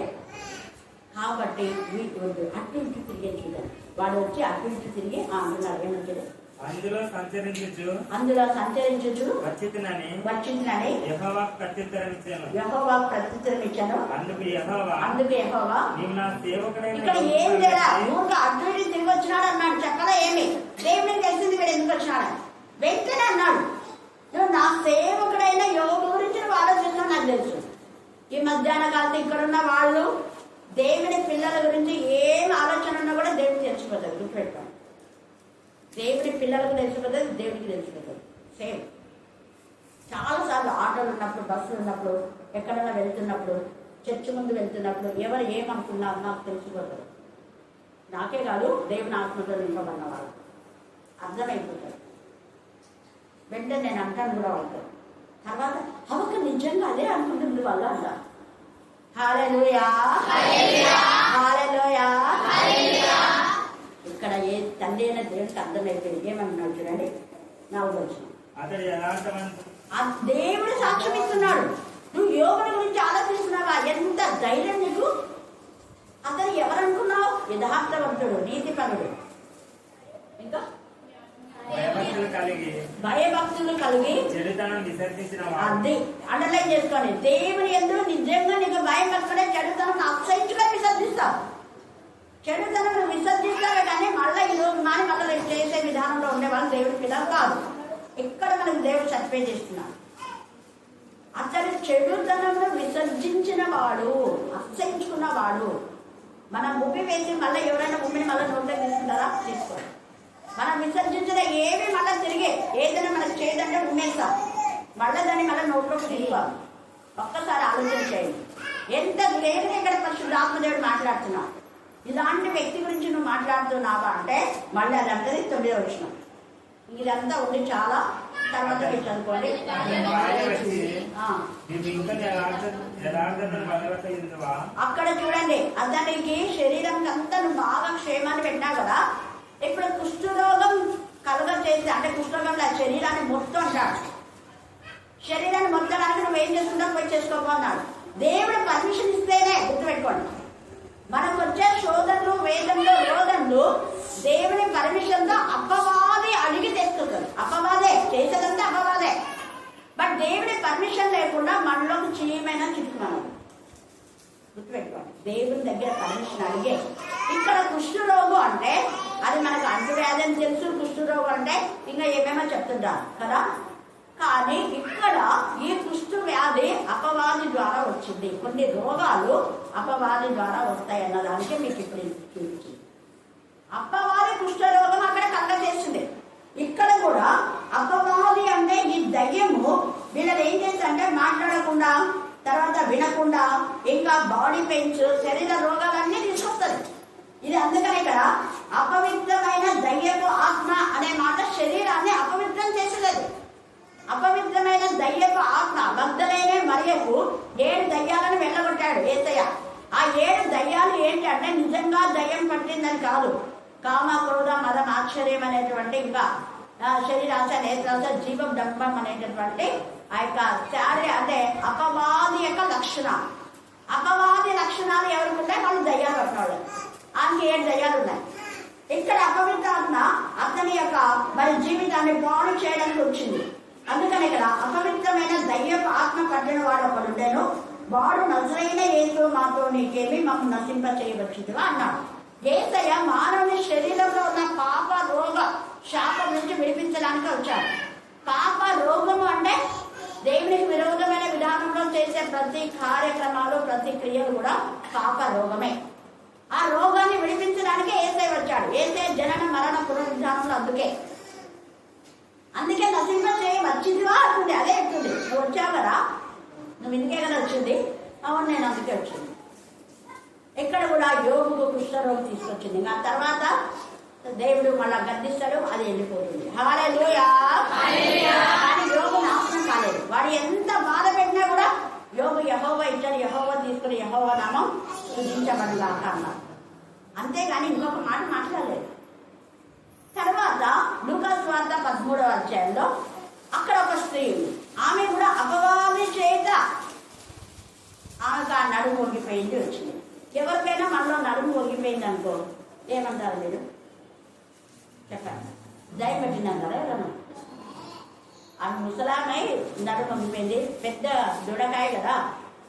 A: కాబట్టి వీటి వద్దు. అటు ఇంటి తిరిగే చూడాలి. వాడు వచ్చి అటు ఇంటి తిరిగి అంటున్నాడు ఏమంటాడు,
D: అందులో సంచరించు వచ్చిందని యెహోవాకు ప్రత్యుత్తరం ఇచ్చాను. అందుకు యెహోవా ఇక్కడ ఏం లేదా ఊరిగా అటు ఇంటి తిరిగి వచ్చినాడు అన్నాడు. చక్కగా ఏమి దేవుడికి తెలిసింది వీడు ఎందుకు వచ్చినాడు. వెంటనే అన్నాడు, నువ్వు నా సేవకుడైన యోగు గురించి నువ్వు ఆలోచిస్తున్నావు నాకు తెలుసు. ఈ మధ్యాహ్న కాలం ఇక్కడున్న వాళ్ళు దేవుని పిల్లల గురించి ఏం ఆలోచన ఉన్నా కూడా దేవుడికి తెలిసిపోతుంది. గుర్తుపెట్టుకోండి. దేవుడి పిల్లలకు తెలిసిపోతుంది, దేవుడికి తెలిసిపోతుంది. సేమ్ చాలాసార్లు ఆటోలు ఉన్నప్పుడు, బస్సులు ఉన్నప్పుడు, ఎక్కడైనా వెళ్తున్నప్పుడు, చర్చి ముందు వెళ్తున్నప్పుడు ఎవరు ఏమనుకున్నారు నాకు తెలిసిపోతుంది. నాకే కాదు దేవుని ఆత్మతో నింపబడిన వాళ్ళు అర్థమైపోతారు. వెంటనే నేను అంటాను కూడా వాళ్ళతో. తర్వాత అవక నిజంగా అదే అనుకుంటుంది వాళ్ళు అంటారు. హల్లెలూయా హల్లెలూయా. ఇక్కడ ఏ తండ్రి అయినా దేవుడికి అర్థమైపోయింది. ఏమన్నాడు చూడండి, నా ఉద్దేశం దేవుడు సాక్ష్యం ఇస్తున్నాడు. నువ్వు యోగుని గురించి ఆలోచిస్తున్నావా? ఎంత ధైర్యం నీకు! అతను ఎవరనుకున్నావు? యథార్థవంతుడు, నీతిపరుడు, ఇంకా భయభక్తులు కలిగి అది అండర్లైన్ చేసుకోండి. దేవుని యందు నిజంగా నీకు భయం పట్టుకునే చెడుతనం అసహించుకొని విసర్జిస్తావు. చెడుతనం విసర్జిస్తావే కానీ మళ్ళీ ఈ రోజు మాని మళ్ళీ చేసే విధానంలో ఉండేవాళ్ళు దేవుడి పిల్లలు కాదు. ఇక్కడ మనకు దేవుడు సర్టిఫై చేస్తున్నాడు. అతడు చెడుతనంలో విసర్జించిన వాడు, అసహించుకున్నవాడు. మనం ఉమ్మి వేసి మళ్ళీ ఎవరైనా ఉమ్మిని మళ్ళీ నోట్లో తీసుకుంటారా? తీసుకోండి. మనం విసర్జించిన ఏవి మళ్ళీ తిరిగే ఏదైనా మనకు చేయదంటే ఉమ్మేస్తాం, మళ్ళీ దాన్ని మళ్ళీ నోట్లోకి తీసుకోవాలి. ఒక్కసారి ఆలోచన చేయండి. ఎంత లేదని ఇక్కడ పరిశుద్ధ ఆత్మదేవుడు మాట్లాడుతున్నాం.
A: ఇలాంటి వ్యక్తి గురించి నువ్వు మాట్లాడుతున్నావా అంటే మళ్ళీ అది అంటది 9వ వచనం. ఇదంతా ఉంది చాలా, తర్వాత మీరు చదువుకోండి. అక్కడ చూడండి, అతనికి శరీరం అంతా నువ్వు బాగా క్షేమాన్ని పెట్టినావు కదా, ఇప్పుడు కుష్ఠరోగం కలుగ చేసి అంటే కుష్ఠరోగం శరీరాన్ని మొత్తం అంటాడు. శరీరాన్ని మొత్తడానికి నువ్వేం చేస్తున్నావు పోయి చేసుకోమన్నాడు. దేవుడు పర్మిషన్ ఇస్తేనే, గుర్తుపెట్టుకోండి, మనకు వచ్చే శోధనలు వేదనలు రోదనలు దేవుని పర్మిషన్ తో అపవాది అడిగి తెచ్చుకుంటారు. అపవాదే చేసేదంతా అపవాదే. బట్ దేవుని పర్మిషన్ లేకుండా మనలోకి చీమైనా చిక్కున్నాను. గుర్తుపెట్టుకోండి, దేవుని దగ్గర పర్మిషన్ అడిగే. ఇక్కడ కుష్ఠరోగం అంటే అది మనకు అంటువ్యాధి అని తెలుసు. కుష్ఠరోగం అంటే ఇంకా ఏమేమో చెప్తుంటారు కదా. కానీ ఇక్కడ ఈ కుష్ఠ వ్యాధి అపవాది ద్వారా వచ్చింది. కొన్ని రోగాలు అపవాది ద్వారా వస్తాయి అన్నదానికి మీకు ఇప్పుడు చూపించింది. అపవాది కుష్ఠరోగం అక్కడ కలగ చేసింది. ఇక్కడ కూడా అపవాది అంటే ఈ దయ్యము వీళ్ళని ఏం చేస్తుందంటే మాట్లాడకుండా, తర్వాత వినకుండా, ఇంకా బాడీ పెయిన్స్, శరీర రోగాలన్నీ తీసుకొస్తుంది. ఇది అందుకని ఇక్కడ అపవిత్రమైన దయ్యపు ఆత్మ అనే మాట శరీరాన్ని అపవిత్రం చేసేది. అపవిత్రమైన దయ్యపు ఆత్మ భక్తులైన మరియకు 7 దయ్యాలను వెళ్ళగొట్టాడు యేసయ్య. ఆ 7 దయ్యాలు ఏంటి అంటే నిజంగా దయ్యం పట్టిందని కాదు. కామ, క్రోధ, మదం, ఆశ్చర్యం అనేటువంటి, ఇంకా శరీరాశ, నేత్రాశ, జీవం డంబం అనేటటువంటి ఆ యొక్క శారీ అంటే అపవాది యొక్క లక్షణాలు. అపవాది లక్షణాలు ఎవరికి ఉంటాయి? వాళ్ళు దయ్యాలు పట్టినవాళ్ళు. ఆయనకి 7 దయ్యాలు ఉన్నాయి. ఇక్కడ అపవిత్ర ఆత్మ అతని యొక్క మరి జీవితాన్ని పాడు చేయడానికి వచ్చింది. అందుకని ఇక్కడ అపవిత్రమైన దయ్యపు ఆత్మ పట్టిన వాడు ఒకడు ఉండేను. వాడు నజరైన యేసు మాతో నీకేమి మమ్మల్ని నశింప చేయవచ్చుగా అన్నాడు. యేసయ్య మానవుని శరీరంలో ఉన్న పాప రోగ శాపం నుంచి విడిపించడానికి వచ్చాడు. పాప రోగము అంటే దేవునికి విరోధమైన విధానంలో చేసే ప్రతి కార్యక్రమాలు, ప్రతి క్రియలు కూడా పాప రోగమే. ఆ రోగాన్ని విడిపించడానికి యేసయ్య వచ్చాడు. యేసయ్య జనన మరణ పునరుద్ధానంలో అందుకే నశింప చేయ వచ్చిందివా అంటుంది. అదే చెప్తుంది, నువ్వు వచ్చావు కదా, నువ్వు ఇందుకే కదా వచ్చింది. అవును, నేను అందుకే వచ్చింది. ఇక్కడ కూడా యోగుకు కుష్ఠరోగం తీసుకొచ్చింది. ఆ తర్వాత దేవుడు మళ్ళా గద్దిస్తాడు, అది వెళ్ళిపోతుంది. హల్లెలూయా. కానీ యోగు నాశనం కాలేదు. వాడు ఎంత బాధ పెట్టినా కూడా యోగు యెహోవా ఇచ్చాడు, యెహోవా తీసుకుని యెహోవా నామం స్తుతించబడుగాక అన్నారు. అంతేగాని ఇంకొక మాట మాట్లాడలేదు. తర్వాత లూకాసు వార్త 13వ అధ్యాయంలో అక్కడ ఒక స్త్రీ ఉంది. ఆమె కూడా అపవాది చేత ఆమెకు ఆ నడుము వంగిపోయింది వచ్చింది. ఎవరికైనా మనలో నడుము వంగిపోయింది అనుకో ఏమంటారు మీరు? చెప్పండి. దయ పెట్టినాం కదా ఎవరన్నా? ఆ ముసలామై నడుము వంగిపోయింది. పెద్ద దుడకాయ కదా,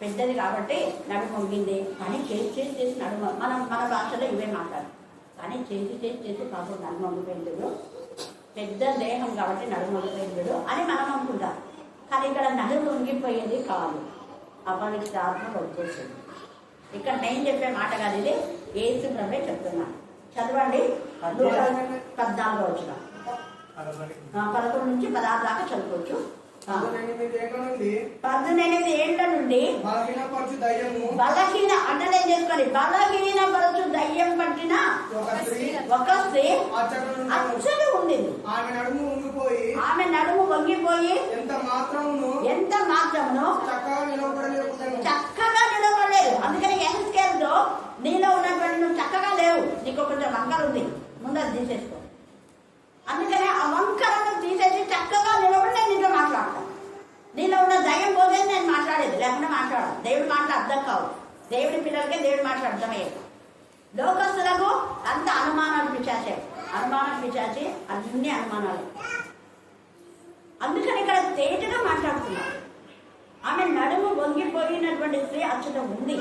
A: పెద్దది కాబట్టి నడుము వంగింది. కానీ చేసి నడుము, మన భాషలో ఇవే మాట్లాడు. కానీ చేసి పాపం నడుము వంగిపోయింది. పెద్ద దేహం కాబట్టి నడుము వంగిపోయింది అని మనం అనుకుంటాం. కానీ ఇక్కడ నడుము వంగిపోయేది కాదు, అపవిత్ర ఆత్మ వచ్చేసింది. ఇక్కడ నేను చెప్పే మాట కాదు, ఇది యేసు ప్రభువే చెప్తున్నాను. చదవండి 14వ వచనం, 11 నుంచి 16 దాకా చదువుకోవచ్చు. 18 ఏళ్ల నుండి బలహీన అంటలేం చేసుకోండి, బలహీనపరచు దయ్యం పట్టిన ఒక స్త్రీ అచ్చలు ఉండింది. ఆమె నడుము వంగిపోయి ఎంత మాత్రమును చక్కగా నిలబడలేదు. అందుకని ఎహెజ్కేలుతో నీలో ఉన్నటువంటి నువ్వు చక్కగా లేవు, నీకు కొంచెం వంకర ఉంది, ముందర తీసేసుకో. అందుకని ఆ వంకరను తీసేసి చక్కగా నిలబడి నేను నీతో మాట్లాడతాను. నీలో ఉన్న దయ్యం పోలేదు నేను మాట్లాడేది, లేకుండా మాట్లాడాలి. దేవుడి మాటలు అర్థం కావు. దేవుడి పిల్లలకే దేవుడి మాటలు అర్థమయ్యేది. లోకస్తులకు అంత అనుమానాలు పిచాచే, అన్ని అనుమానాలు. అందుకని ఇక్కడ తేటగా మాట్లాడుతున్నారు. ఆమె నడుము వంగిపోయినటువంటి స్త్రీ అచ్చట ఉంది.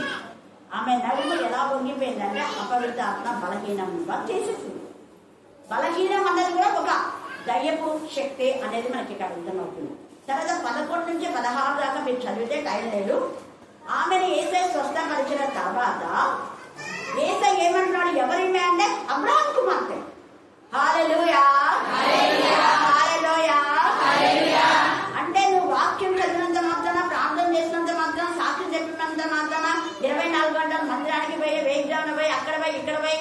A: ఆమె నడుము ఎలా వంగిపోయిందంటే అపవిత్ర ఆత్మ బలహీనంగా చేసేసింది. బలహీనం అన్నది కూడా ఒక దయ్యపు శక్తి అనేది మనకి ఇక్కడ అర్థమవుతుంది. తర్వాత 11 నుంచి 16 దాకా మీరు చదివితే టైం లేదు. ఆమెను యేసయ్య స్వస్థపరిచిన తర్వాత యేసయ్య ఏమంటున్నాడు? ఎవరిమే అంటే అబ్రహాము కుమార్తె. హల్లెలూయా, హల్లెలూయా. అంటే నువ్వు వాక్యం చదివినంత మాత్రాన, ప్రార్థన చేసినంత మాత్రాన, సాక్షి చెప్పినంత మాత్రాన 24 గంటలు మందిరానికి పోయి, వేగ్జామున పోయి, అక్కడ పోయి ఇక్కడ పోయి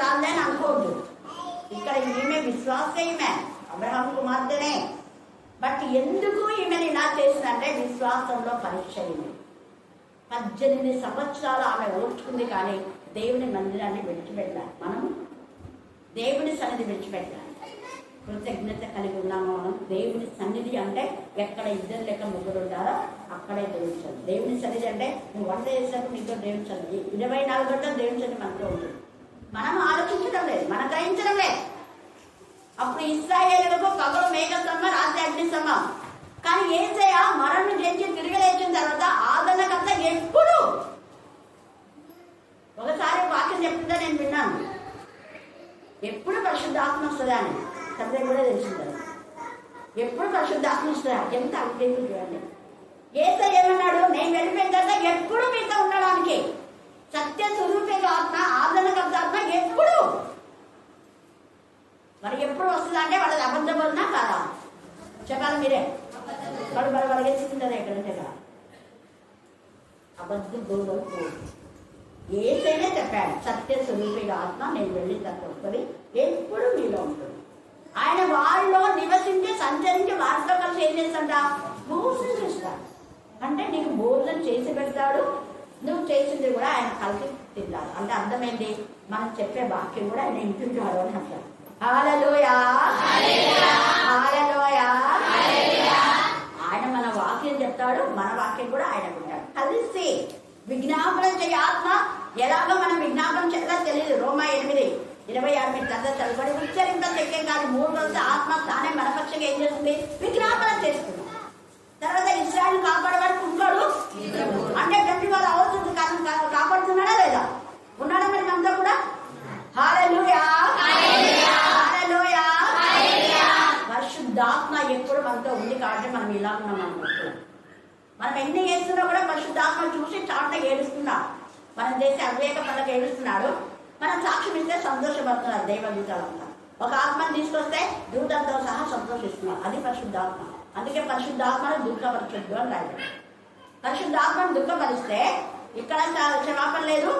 A: కాదని అనుకోవద్దు. ఇక్కడ ఈమె విశ్వాసే, ఈమె అబ్రహాం కుమార్తెనే. బట్ ఎందుకు ఈమెను ఇలా చేసిందంటే విశ్వాసంలో పరీక్ష. ఈమె 18 సంవత్సరాలు ఆమె ఓర్చుకుంది, కానీ దేవుని మందిరాన్ని విడిచిపెట్టాలి. మనం దేవుని సన్నిధి విడిచిపెట్టాలి. కృతజ్ఞత కలిగి ఉన్నాము. మనం దేవుని సన్నిధి అంటే ఎక్కడ 2 లేక 3 ఉంటారో అక్కడే దేవుని సన్నిధి. దేవుని సన్నిధి అంటే నువ్వు వంట చేసినప్పుడు నీతో దేవుని సన్నిధి 24 గంటలు దేవుని సన్నిధి మనతో ఉంటుంది. మనం ఆలోచించడం లేదు, మనం గ్రహించడం లేదు. అప్పుడు ఇశ్రాయేలులకు పగలు మేఘస్తంభ, రాత్రి అగ్నిస్తంభ. కానీ యేసయ్య మరణం చేసి తిరిగి లేచిన తర్వాత ఆదరణకర్త ఎప్పుడు. ఒకసారి వాక్యం చెప్తుందా నేను విన్నాను, ఎప్పుడు పరిశుద్ధాత్మ వస్తుందా అని. తండ్రి కూడా తెలిసింది ఎప్పుడు పరిశుద్ధాత్మ వస్తుందా. ఎంత అవివేకం చూడండి. యేసయ్య ఏమన్నాడు, నేను వెళ్ళిపోయిన తర్వాత ఎప్పుడు మీతో ఉండడానికి. సత్య స్వరూపిక ఆత్మ, ఆదరణకర్త ఆత్మ ఎప్పుడు. మరి ఎప్పుడు వస్తుందా అంటే వాళ్ళది అబద్ధం వలన కాదా చెప్పాలి మీరే. వాడు వరగేసుకుంటారు ఎక్కడంటే కదా అబద్ధం గోడు. ఏసైనా చెప్పాడు సత్య స్వరూపిక ఆత్మ నేను వెళ్ళిన తర్వాత వస్తుంది, ఎప్పుడు మీలో ఉంటుంది. ఆయన వాళ్ళలో నివసించి సంచరించి వారితో కలిసి ఏం చేస్తాడ, భోజనం చేస్తాడు. అంటే నీకు భోజనం చేసి పెడతాడు, నువ్వు చేసింది కూడా ఆయన కలిసి తింటాడు. అంటే అర్థమైంది, మనం చెప్పే వాక్యం కూడా ఆయన ఇంటుంటాడు అని అంటారు. హల్లెలూయా, హల్లెలూయా. ఆయన మన వాక్యం చెప్తాడు, మన వాక్యం కూడా ఆయన వింటాడు. కలిసి విజ్ఞాపన చేయ ఆత్మ. ఎలాగో మనం విజ్ఞాపన చేయాలో తెలియదు. రోమా 8:26 మీరు కథ చదువుకొని ఉచ్చరింప తెక్కే కాదు 3 రోజులు ఆత్మ తానే మన పక్షంగా ఏం చేస్తుంది, విజ్ఞాపన చేస్తుంది. తర్వాత ఇశ్రాయేలు కాపాడేవాడు ఉంటాడు అంటే 24 అవర్స్ కాపాడుతున్నాడా లేదా, ఉన్నాడా మరి మనతో కూడా. హల్లెలూయా, హల్లెలూయా. పరిశుద్ధాత్మ ఎప్పుడు మనతో ఉంది కాబట్టి మనం ఇలా ఉన్నాం అనుకుంటున్నాం. మనం ఎన్ని చేస్తున్నా కూడా పరిశుద్ధాత్మ చూసి చాట ఏడుస్తున్నాం. మనం చేసే అవివేక పనులకు ఏడుస్తున్నాడు. మనం సాక్ష్యం ఇస్తే సంతోషపడుతున్నారు దేవదూతలంతా. ఒక ఆత్మను తీసుకొస్తే దూతలతో సహా సంతోషిస్తున్నారు. అది పరిశుద్ధాత్మ. అందుకే పరిశుద్ధాత్మను దుఃఖపరచొద్దు అని రాయడం. పరిశుద్ధాత్మను దుఃఖపరిస్తే ఇక్కడ క్షమాపణ లేదు,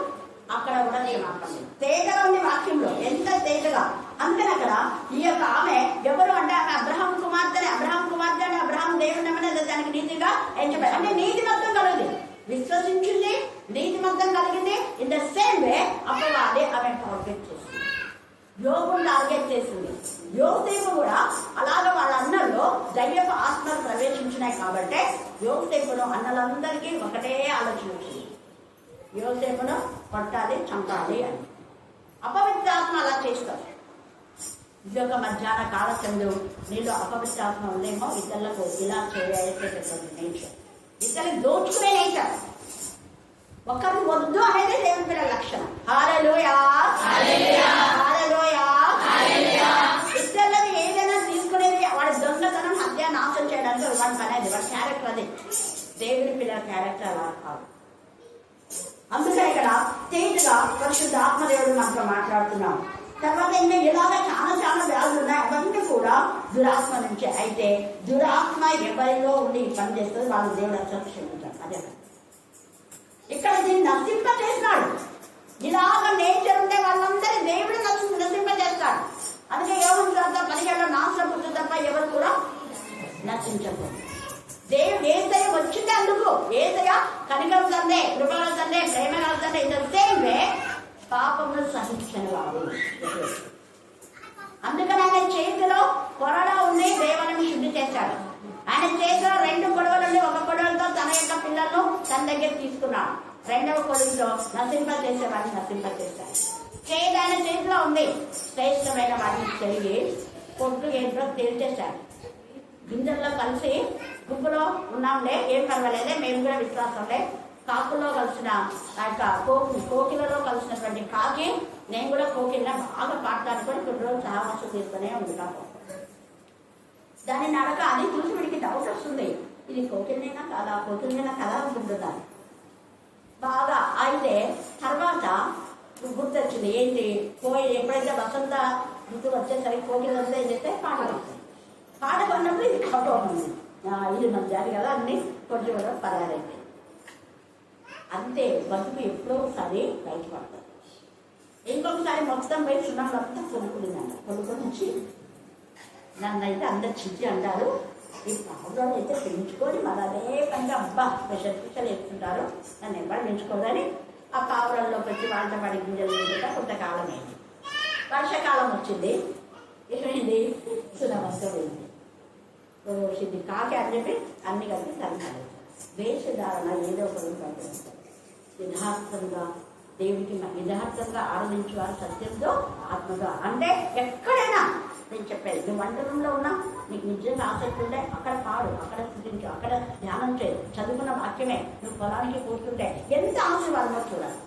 A: అక్కడ కూడా క్షమాపణ లేదు. తేజగా ఉంది వాక్యంలో, ఎంత తేజగా. అందుకని అక్కడ ఈ యొక్క ఆమె ఎవరు అంటే ఆమె అబ్రహాం కుమార్తె అని అబ్రహాం దేవుని అనేది దానికి నీతిగా ఎంచబడి అంటే నీతి మొత్తం కలిగింది. విశ్వసించింది, నీతి మొత్తం కలిగింది. ఇన్ ద సేమ్ వే అపవాది ఆమె టార్గెట్ చేసింది, యోగుని టార్గెట్ చేసింది. యోసేపు కూడా అలాగ వాళ్ళ అన్నల్లో దయ్యపు ఆత్మలు ప్రవేశించినాయి కాబట్టి యోసేపును అన్నలందరికీ ఒకటే ఆలోచన వచ్చింది, యోసేపును కొట్టాలి, చంపాలి అని. అపవిత్రాత్మ అలా చేస్తారు. ఇది ఒక మధ్యాహ్న కాల చంద్రు నీళ్ళు అపవిత్రాత్మ ఉందేమో ఇతరులకు ఇలా చేసేటటువంటి నేచర్, ఇతరులు దోచుకునే నేచర్. ఒకరు వద్దు అనేది దేవుని పిల్లల లక్షణం. హల్లెలూయా, హల్లెలూయా. ఇతరులను ఏదైనా తీసుకునేది వాడి దొంగతనం, హత్య, నాశనం చేయడానికి వాడి పని అది, వాడి క్యారెక్టర్ అది. దేవుని పిల్లల క్యారెక్టర్ అలా కాదు. అందుకని ఇక్కడ తేజగా పరిశుద్ధ ఆత్మదేవుడు మనతో మాట్లాడుతున్నాం. తర్వాత ఇంకా ఇలాగ చాలా వ్యాధులు ఉన్నాయి, అవన్నీ కూడా దురాత్మ నుంచి. అయితే దురాత్మ ఎవరిలో ఉండి పని చేస్తుంది వాళ్ళు దేవుడు అక్షమించారు. అదే ఇక్కడ దీన్ని నశింప చేసినాడు. ఇలాగ నేచర్ ఉంటే వాళ్ళందరూ దేవుడు నశింప చేస్తాడు. అందుకే యోహాను సువార్త 17 నాశనం పుట్టు తప్ప ఎవరు కూడా నశించకూడదు. దేవుడు యేసయ్య వచ్చింది అందుకు. యేసయ్య కనికరం తండ్రి, కృపగల తండ్రి, ప్రేమగల తండ్రి. ఇన్ ద సేమ్ వే పాపమును సహించిన వాడు. అందుకని ఆయన చేతిలో కొరడ ఉంది, దేవుని శుద్ధి చేశాడు. ఆయన చేతిలో 2 కొడవలు ఉంది. ఒక కొడవలతో తన యొక్క పిల్లలను తన దగ్గర తీసుకున్నాడు, 2వ కొడుకుతో నశింప చేసేవాడిని నశింప చేశాడు. చేతి ఆయన చేతిలో ఉంది. శ్రేష్టమైన వాటిని చెరిగి పొట్టు ఏంటో తేల్చేశాడు. గింజల్లో కలిసి గుంపులో ఉన్నాంలే, ఏం పర్వాలేదే, మేము కూడా విశ్వాసంలే. కాకుల్లో కలిసిన ఆ యొక్క కోకిలలో కలిసినటువంటి కాకి, నేను కూడా కోకిల్లా బాగా పాటలాడుకొని కొన్ని రోజులు సహవాసం తీసుకునే ఉంటాను. దాని నడక అది చూసి వీడికి డౌట్ వస్తుంది, ఇది కోకిల్నైనా కదా, కోకిల్నైనా కదా అనుకుంటున్నాను బాగా. అయితే తర్వాత గుర్తొచ్చింది, ఏంటి ఎప్పుడైతే వసంత ఋతువు వచ్చేసరికి కోకిల వస్తే ఏం చేస్తే పాట పడుతుంది. పాట పడినప్పుడు ఇది కాకపోతుంది, ఇది మన జాతి కదా అన్ని కొంచెం కూడా పరారైంది. అంతే, బతుకు ఎప్పుడో ఒకసారి బయటపడతారు. ఇంకొకసారి మొత్తం పోయి సున్నాలంతా కొనుక్కున్నాను. కొనుక్కొని వచ్చి నన్ను అయితే అందరు చిచ్చి అంటారు. ఈ పావురాలు అయితే పెంచుకొని మరి అదే పనిగా అబ్బా స్పెషల్ వేస్తుంటారు. నన్ను ఎవరు పెంచుకోదని ఆ పావురాల్లోకి వచ్చి వాళ్ళ పడి గింజలు వేయకుండా కొంతకాలం అయింది. వర్షాకాలం వచ్చింది. ఏమైంది? సునామస్త పోయింది. వచ్చింది కాకి అని చెప్పి అన్ని కలిపి తరగాలి. వేషధారణ ఏదో ఒకటి యథార్థంగా దేవుడికి యథార్థంగా ఆరాధించేవారు సత్యంతో ఆత్మగా. అంటే ఎక్కడైనా నేను చెప్పేది, నువ్వు వంట రూమ్లో ఉన్నా నీకు నిజంగా ఆసక్తి ఉంటే అక్కడ పాడు, అక్కడ స్థుతించు, అక్కడ ధ్యానం చేయి. చదువుకున్న వాక్యమే. నువ్వు పొలానికి కూర్చుంటే ఎంత ఆశీర్వాదమో చూడాలి.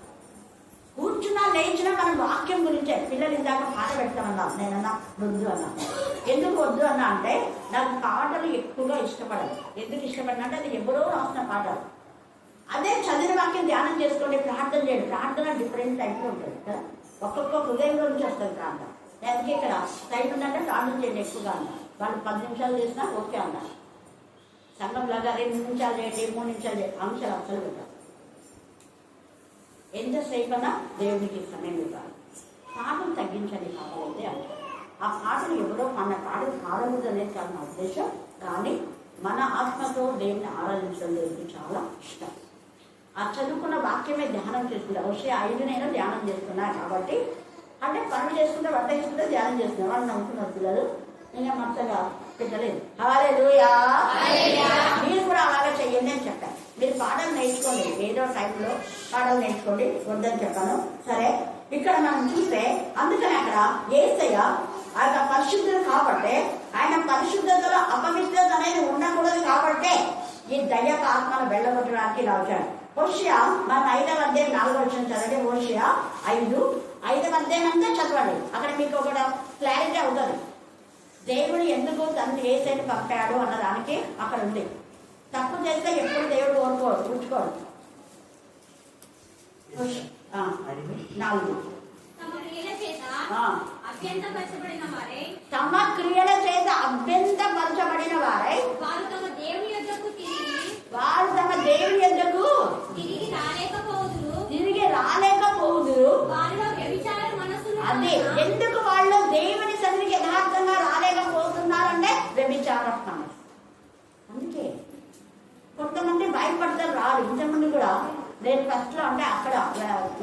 A: కూర్చున్నా లేచినా మనం వాక్యం గురించే. పిల్లలు ఇందాక పాట పెడతామన్నా, నేనన్నా వద్దు అన్నా. ఎందుకు వద్దు అన్నా అంటే నాకు పాటలు ఎక్కువగా ఇష్టపడదు. ఎందుకు ఇష్టపడినా అంటే అది ఎవరో రాసిన పాటలు. అదే చదివిన వాక్యం ధ్యానం చేసుకోండి, ప్రార్థన చేయండి. ప్రార్థన డిఫరెంట్ టైప్లో ఉంటుంది కదా. ఒక్కొక్క హృదయంలో నుంచి వస్తుంది ప్రార్థన. లేకపోతే ఇక్కడ టైం ఉందంటే ప్రార్థన చేయండి ఎక్కువగా అన్నా. వాళ్ళు 10 నిమిషాలు చేసినా ఓకే అన్నారు. సంఘంలాగా 2 నిమిషాలు చేయండి, 3 నిమిషాలు చేయండి, అంశాలు అసలు పెట్టాలి. ఎంతసేపు అన్నా దేవునికి సమయం ఇవ్వాలి. పాటలు తగ్గించండి కావాలంటే అంటారు. ఆ పాటలు ఎవరో మన పాటలు పాడకూడదు అనేది కాదు నా ఉద్దేశం. కానీ మన ఆత్మతో దేవుని ఆరాధించడం దేవుడికి చాలా ఇష్టం. ఆ చదువుకున్న వాక్యమే ధ్యానం చేసుకుంటారు. వచ్చే 5 నేను ధ్యానం చేస్తున్నా కాబట్టి అంటే పనులు చేసుకుంటే వంట చేసుకుంటే ధ్యానం చేస్తున్నా. వాళ్ళు నమ్ముతున్నారు పిల్లలు. ఇంకా మంచిగా పెట్టలేదు. హల్లెలూయా. మీరు కూడా అలాగే చెయ్యండి అని చెప్పాను. మీరు పాటలు నేర్చుకోండి, ఏదో టైంలో పాటలు నేర్చుకోండి, వద్దని చెప్పాను. సరే, ఇక్కడ మనం చూస్తే అందుకని అక్కడ యేసయ్య ఆయన పరిశుద్ధుడు కాబట్టే, ఆయన పరిశుద్ధతలో అపవిత్రత అనేది ఉండకూడదు కాబట్టే ఈ దయ్యక ఆత్మను వెళ్ళగొట్టడానికి ఇలా వచ్చాడు. హోషియా మన 5వ అధ్యాయం 4వ వచనం చదవండి. హోషియా 5వ అధ్యాయం అంతా చదవండి. అక్కడ మీకు ఒక క్లారిటీ అవుతుంది. దేవుడు ఎందుకు తను యేసయ్యను పంపాడు అన్నదానికి అక్కడ ఉంది. తప్పు చేస్తే ఎప్పుడు దేవుడు ఓడుకోడు, ఉంచుకోడు. 4 తమ క్రియల చేత అభ్యంతరపరచబడిన వారై వారు తమ దేవుని యొద్దకు తిరిగి రాలేకపోదురు. అదే ఎందుకు వాళ్ళు దేవుని సన్నిధికి యథార్థంగా రాలేకపోతున్నారంటే వ్యభిచారం. అందుకే కొంతమంది భయపడతారు, రాడు. ఇంతమంది కూడా నేను ఫస్ట్ లో అంటే అక్కడ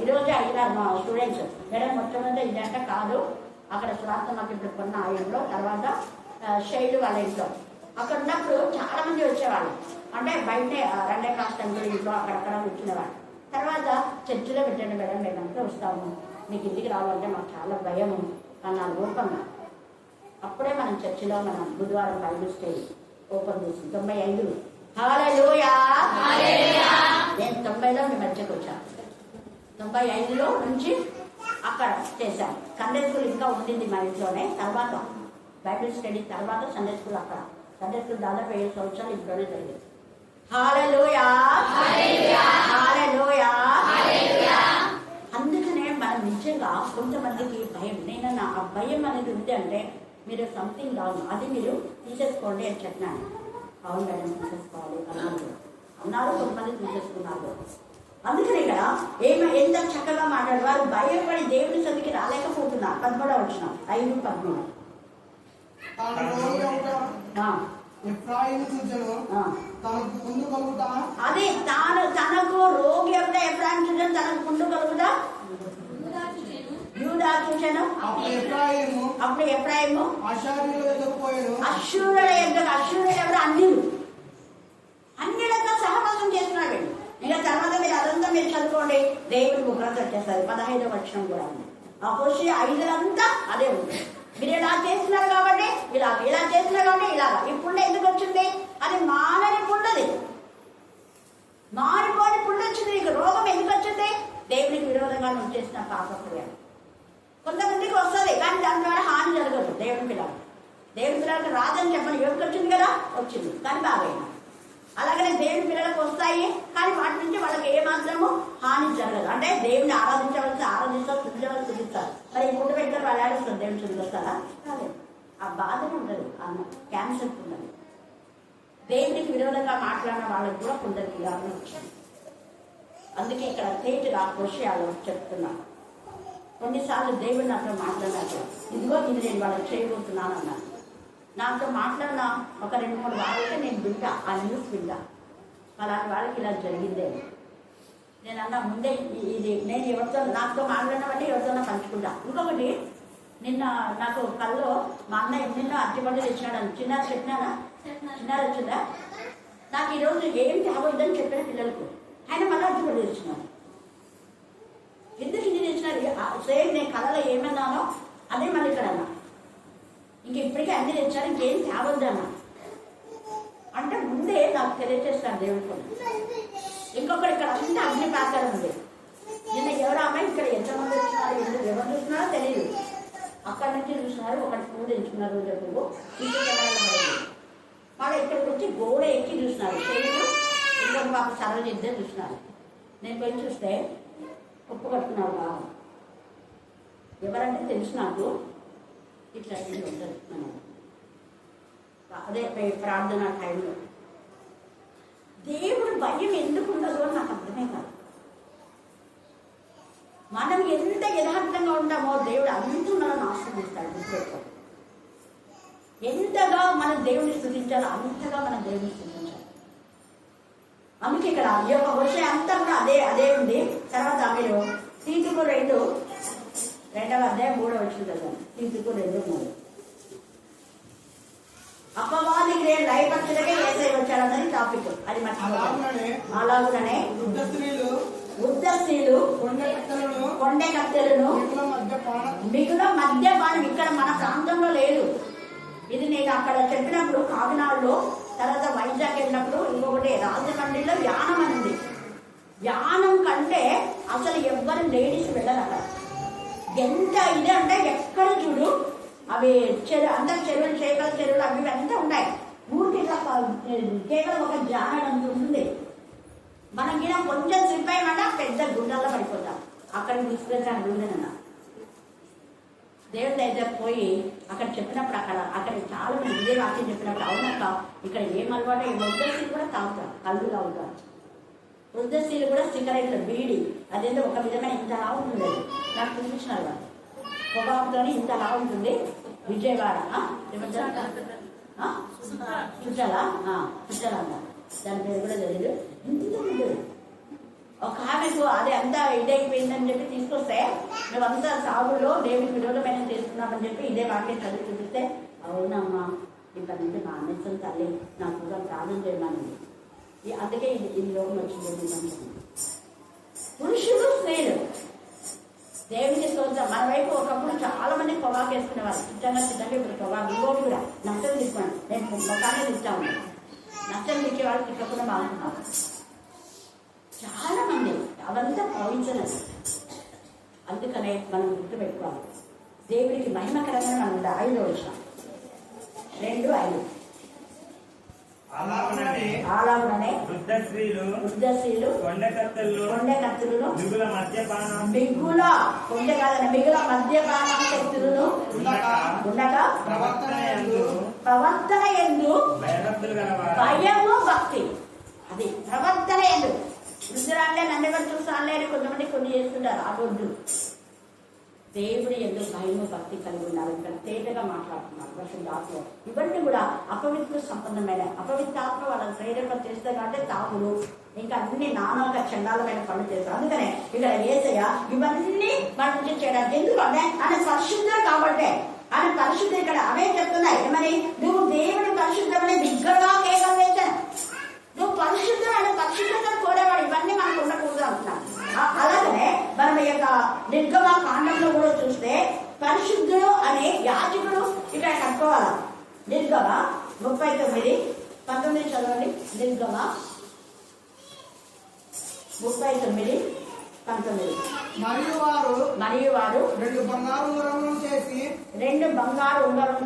A: ఈరోజే అడిగినారు మా స్టూడెంట్స్, మేడం మొట్టమొదటి ఇదంటే కాదు అక్కడ స్వార్థ మాకు ఇప్పుడు కొన్న ఆయంలో, తర్వాత శైలు వాళ్ళ ఇంట్లో అక్కడ ఉన్నప్పుడు చాలా మంది వచ్చేవాళ్ళు. అంటే బయటే 2 కాస్ట్ అంగులు ఇంట్లో అక్కడక్కడ కూర్చునేవాళ్ళు. తర్వాత చర్చిలో పెట్టండి మేడం, మేమంతా వస్తాము, మీకు ఇంటికి రావాలంటే మాకు చాలా భయం అన్నారు ఓపెన్గా. అప్పుడే మనం చర్చిలో మనం బుధవారం బైబిల్ స్టడీ ఓపెన్ చేసి 95. హల్లెలూయా. నేను 90లో మీ మధ్యకు వచ్చాను. 95లో నుంచి అక్కడ చేశాను. సండే స్కూల్ ఇంకా ఉండింది మా ఇంట్లోనే. తర్వాత బైబిల్ స్టడీ, తర్వాత సండే స్కూల్. అక్కడ సండే స్కూల్ దాదాపు 7 సంవత్సరాలు ఇంట్లోనే జరిగింది. హల్లెలూయా. హల్లెలూయా. అందుకనే మనం నిజంగా కొంతమందికి భయం, నేను నా ఆ భయం అనేది ఉంది అంటే మీరు సంథింగ్ రావు, అది మీరు తీసేసుకోండి అని చెప్పినాను. అవును మేడం తీసేసుకోవాలి అన్నారు. కొంతమంది తీసేసుకున్నారు. అందుకనే కదా ఎంత చక్కగా మాట్లాడేవారు. భయపడి దేవుని సన్నిధికి రాలేకపోతున్నారు. 13వ వచనం 5:13. అదే తనకు రోగి ఎవరు ఎఫ్రాయిము చూచాను, తనకు పుండు కలుగుదా యూదా చూచాను. అప్పుడు ఎఫ్రాయిము అశ్షూరుల యొద్దకు. అశ్షూరులు ఎవరు? అన్యులతో సహవాసం చేస్తున్నాడు. ఇంకా తర్వాత మీరు అదంతా మీరు చదువుకోండి, దేవుడి ముగ్గురంతా వచ్చేస్తారు. 15వ వచనం కూడా ఉంది. ఆ హోషియా 5 అదే ఉంది. మీరు ఇలా చేస్తున్నారు కాబట్టి ఇలా చేస్తున్నారు కాబట్టి ఇలాగా. ఈ పుండ ఎందుకు వచ్చింది? అది మానని పుండది, మారిపోని పుండ వచ్చింది. నీకు రోగం ఎందుకు వచ్చింది? దేవునికి విరోధంగా నువ్వు చేసిన పాపక్రియ. కొంతమందికి వస్తుంది కానీ దాని ద్వారా హాని జరగదు. దేవుని పిల్లలకు రాదని చెప్పని ఎవరికి వచ్చింది కదా, వచ్చింది కానీ బాగైనా. అలాగనే దేవుని పిల్లలకు వస్తాయి కానీ వాటి నుంచి వాళ్ళకి ఏమాత్రము హాని జరగదు. అంటే దేవుని ఆరాధిస్తారు, స్థుతిస్తారు. మరి ఈ పుట్టు పెడతారు, వాళ్ళు ఆడిస్తారు, దేవుని చుట్టూ వస్తారా? కాలేదు. ఆ బాధనే ఉండదు, క్యాన్సర్ ఉండదు. దేవునికి విరోధంగా మాట్లాడిన వాళ్ళకి కూడా కొందరికి ఆత్మ వచ్చింది. అందుకే ఇక్కడ తేటగా హోషియాలో చెప్తున్నా. కొన్నిసార్లు దేవుడు నాతో మాట్లాడారు, ఇదిగో ఇది నేను వాళ్ళకి చేయబోతున్నాను అన్నాను. నాతో మాట్లాడిన ఒక 2-3 వారాలకే నేను వింటా, ఆ న్యూస్ వింటా, అలాంటి వాళ్ళకి ఇలా జరిగిందే. నేను అన్నా ముందే ఇది నేను ఎవరితో నాతో మాట్లాడినవన్నీ ఎవరితోనో పంచుకుంటా. ఇంకొకటి, నిన్న నాకు కల్లో మా అన్న ఎన్నెన్నో అరటిపండులు తెచ్చినాడు. చిన్నారు చెప్పినానా? చిన్నారు వచ్చిందా? నాకు ఈరోజు ఏం తేవద్దని చెప్పిన పిల్లలకు, ఆయన మళ్ళీ అరటిపండు తెచ్చినాడు. ఎందుకు ఇది తెచ్చినారు? సేమ్ నేను కళలో ఏమన్నానో అదే మళ్ళీ ఇక్కడ అన్నా. ఇంక ఇప్పటికే అన్ని తెచ్చారు, ఇంకేం తేవద్దన్నా అంటే ముందే నాకు తెలియజేస్తాను దేవుడితో. ఇంకొకటి ఇక్కడ అంతా అగ్ని పాత్ర ఉంది. నిన్న ఎవరు అమ్మాయి ఇక్కడ ఎంతమంది వచ్చినారు, ఎవరు చూసినారో తెలియదు. అక్కడి నుంచి చూసినారు, ఒకటి పూలు ఎంచుకున్నారు పువ్వు, మళ్ళీ ఇక్కడికి వచ్చి గోడ ఎక్కి చూసినారు. చేయను ఇంకొక మాకు సరళ ఇద్దరు చూసినారు. నేను పోయి చూస్తే ఉప్పు కట్టుకున్నారు బాగా. ఎవరంటే తెలుసు నాకు, ఇట్లా ఉంటుంది మనం అదే ప్రార్థన టైంలో. దేవుడు భయం ఎందుకు ఉండదు అని నాకు అర్థమే కాదు. మనం ఎంత యథార్థంగా ఉంటామో దేవుడు అంత ఆశీర్వదిస్తాడు. ఎంతగా మనం దేవుని స్తుతించాలో అంతగా మనం దేవుని స్తుతించాలి. అందుకే ఇక్కడ ఈ యొక్క విషయం అంతా కూడా అదే ఉంది. తర్వాత మీరు తీతుకు 2వ అధ్యాయం 3వ వచనం కదా, తీతుకు 2:3. అపవాది క్రియలు లయపరచుటకే యేసయ్య వచ్చాడన్నది టాపిక్. అది మర్చిపోయాను. అలాగుననే వృద్ధ స్త్రీలు కొండె కత్తెలను మిగుల మద్యపానం ఇక్కడ మన ప్రాంతంలో లేదు. ఇది నేను అక్కడ చెప్పినప్పుడు కాకినాడలో, తర్వాత వైజాగ్ వెళ్ళినప్పుడు ఇంకొకటి రాజమండ్రిలో యానం అనేది. యానం కంటే అసలు ఎవ్వరు లేడీస్ వెళ్ళరు అక్కడ. ఎంత ఇదే అంటే ఎక్కడ చూడు అవి అందరు చెరువులు, చేపల చెరువులు అవి అంతా ఉన్నాయి. ఊరికి ఇట్లా కేవలం ఒక జానడ్ అంత ఉంటుంది. మనకి కొంచెం స్లిప్ అయ్యమంటే పెద్ద గుండెల్లో పడిపోతాం. అక్కడికి తీసుకెళ్తాను గుండెనన్నా. దేవుడి దగ్గర పోయి అక్కడ చెప్పినప్పుడు అక్కడ చాలా మంది ఇదే వాక్యం చెప్పినప్పుడు, అవునక్క ఇక్కడ ఏం అలవాటు, వృద్ధశీలు కూడా తాగుతారు, కళ్ళు తాగుతారు. వృద్ధశీలు కూడా సిగరెట్లు, బీడి, అదేంటో ఒక విధమైన ఇంతలా ఉంటుంది. నాకు చూపించినారు వాళ్ళు, పొగాకుతో ఇంతలా ఉంటుంది. విజయవాడ చుట్టాలా అన్నారు, దాని పేరు కూడా తెలియదు. ఇంత ఉంటుంది. ఒక ఆమెకు అదే అంతా ఇదైపోయిందని చెప్పి తీసుకొస్తే, మేమంతా సాగులో దేవుడికి విరోధమైన చేసుకున్నామని చెప్పి ఇదే వాక్యం చదివి చూపిస్తే, అవునమ్మా ఇక్కడ నుండి మా అన్నయ్య తల్లి నాకు కూడా ప్రార్థన చేయమని. అందుకే ఈ లోకం వచ్చింది. పురుషులు స్త్రీలు దేవుడికి స్తోత్రం. మన వైపు ఒకప్పుడు చాలా మంది పొగాకు వేసుకునేవారు. చిట్టంగా ఇప్పుడు పొగాకు ఇంకోటి కూడా నష్టం తీసుకోండి. నేను మొత్తాన్ని ఇస్తాను, నష్టం ఇచ్చే వాళ్ళకి ఇక్కకుండా బాగుంటున్నారు చాలా మంది. అవంతా భావించలేదు. అందుకనే మనం గుర్తుపెట్టుకోవాలి, దేవుడికి మహిమకరంగా మనం 5వ వచనం 2:5. అలాగనే వృద్ధ స్త్రీలు కొండె కత్తులను మిగుల మద్యపానం శక్తులను ఉండగా ప్రవర్తన యందు భయము భక్తి. అది ప్రవర్తన యందు. వృద్ధురాళ్ళే నన్నెవరు చూసాలే అని కొంతమంది కొన్ని చేస్తుంటారు. ఆ వద్దు, దేవుడి యందు భయము భక్తి కలిగి ఉన్నారు. ఇక్కడ తేటగా మాట్లాడుతున్నారు పరిశుద్ధాత్మ. ఇవన్నీ కూడా అపవిత్ర సంబంధమైన అపవిత్రాత్మ వాళ్ళని ప్రేరేపణ చేస్తే కాబట్టి తాగులు ఇంకా అన్ని నానాక చండాలమైన పనులు చేస్తారు. అందుకనే ఇక్కడ యేసయ్య ఇవన్నీ మన నుంచి చేయడానికి. ఎందుకంటే ఆయన పరిశుద్ధుడు కాబట్టి. ఆయన పరిశుద్ధి ఇక్కడ అవే చెప్తున్నాయి. ఏమని? నువ్వు దేవుని పరిశుద్ధమని బిగ్గరగా కేకలు వేశాను. నువ్వు పరిశుద్ధం, ఆయన పరిశుద్ధతను కోరేవాడు. ఇవన్నీ మనకు ఉండకూడదు అంటున్నాను. అలాగనే మనం ఈ యొక్క నిర్గమ కాండంలో కూడా చూస్తే పరిశుద్ధుడు అనే యాజకుడు ఇక్కడ కట్టుకోవాలి. నిర్గమ 39:19 చదవండి. నిర్గమ 39:19. మరియు వారు
E: 2 బంగారు ఉంగరములను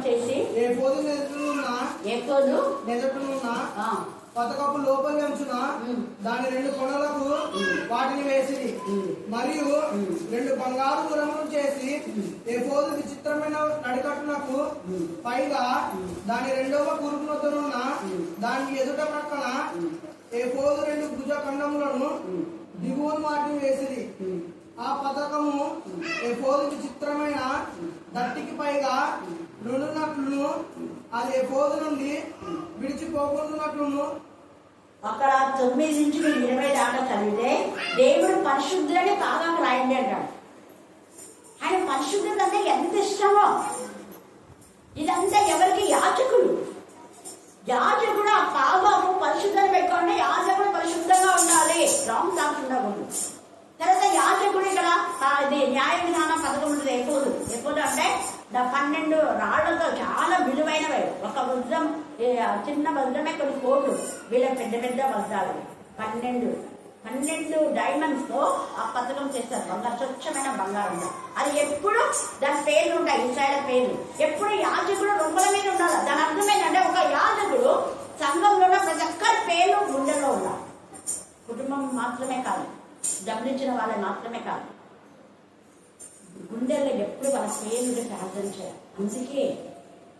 E: చేసి ఏఫోదు నెజటునున్న పతకపు లోపలి అంచున దాని 2 కొనలకు వాటిని వేసిరి. మరియు 2 బంగారు ఉంగరములను చేసి ఏఫోదు విచిత్రమైన నడికట్టునకు పైగా దాని 2వ కురుపునొద్దనున్న దానికి ఎదుట ప్రక్కన ఏఫోదు 2 భుజ ఖండములను దిగువను వాటిని వేసిరి. ఆ పథకము ఎఫోదు విచిత్రమైన దట్టికి పైగా నుండునట్లును అది ఎఫోదు నుండి విడిచిపోకుండానట్లును.
A: అక్కడ 9 నుంచి 20 దాకా చదివితే దేవుడు పరిశుద్ధులని బాగా రాయండి అంటాడు. ఆయన పరిశుద్ధుడు అంటే ఎంత ఇష్టమో. ఇదంతా ఎవరికి? యాజకుడు. యాజకుడు ఆ పాపము పరిశుద్ధం పెట్టుకుంటే యాజకుడు పరిశుద్ధంగా ఉండాలి, రాంగ్ థాట్స్ ఉండకూడదు. తర్వాత యాజకుడు ఇక్కడ ఇది న్యాయ విధానం పథకం ఉంటుంది. ఎప్పుడు అంటే 12 రాళ్లతో చాలా విలువైనవి. ఒక వజ్రం, చిన్న వజ్రమే కొన్ని కోట్లు, వీళ్ళ పెద్ద పెద్ద వజ్రాలు 12 డైమండ్స్ తో ఆ పథకం చేస్తారు. బంగారు, స్వచ్ఛమైన బంగారం. అది ఎప్పుడు దాని పేర్లు ఉంటాయి, ఇస్రాయేల్ పేర్లు. ఎప్పుడు యాజకుడు రొమ్మల మీద ఉండాలి. దాని అర్థం ఏంటంటే ఒక యాజకుడు సంఘంలో ఉన్న ప్రతి ఒక్కరి పేర్లు గుండెలో ఉండాలి. కుటుంబం మాత్రమే కాదు, గమనించిన వాళ్ళే మాత్రమే కాదు, గుండెల్లో ఎప్పుడు వాళ్ళ పేర్లు ప్రార్థన చేయాలి. అందుకే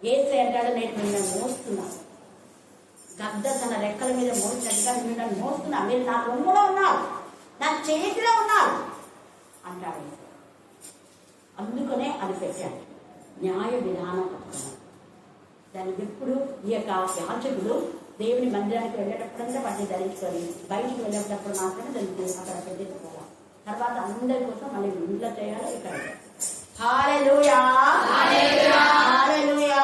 A: యేసు అంటాడు, నేను మిమ్మల్ని మోస్తున్నా, గద్ద తన రెక్కల మీద మోసినట్టుగా మిమ్మల్ని మోస్తున్నా, మీరు నా రొమ్ములో ఉన్నారు, నా చేతిలో ఉన్నారు అంటాడు. అందుకనే అది పెట్టాడు, న్యాయ విధానం పథకం. దానికి ఎప్పుడు ఈ యొక్క యాజకుడు దేవుని మందిరానికి వెళ్ళేటప్పుడంతా వాటిని ధరించుకొని బయటికి వెళ్ళేటప్పుడు మాత్రమే దానికి అక్కడ పెట్టేసుకోవాలి. తర్వాత అందరి కోసం మళ్ళీ ఇంట్లో చేయాలి. ఇక్కడ హల్లెలూయా, హల్లెలూయా,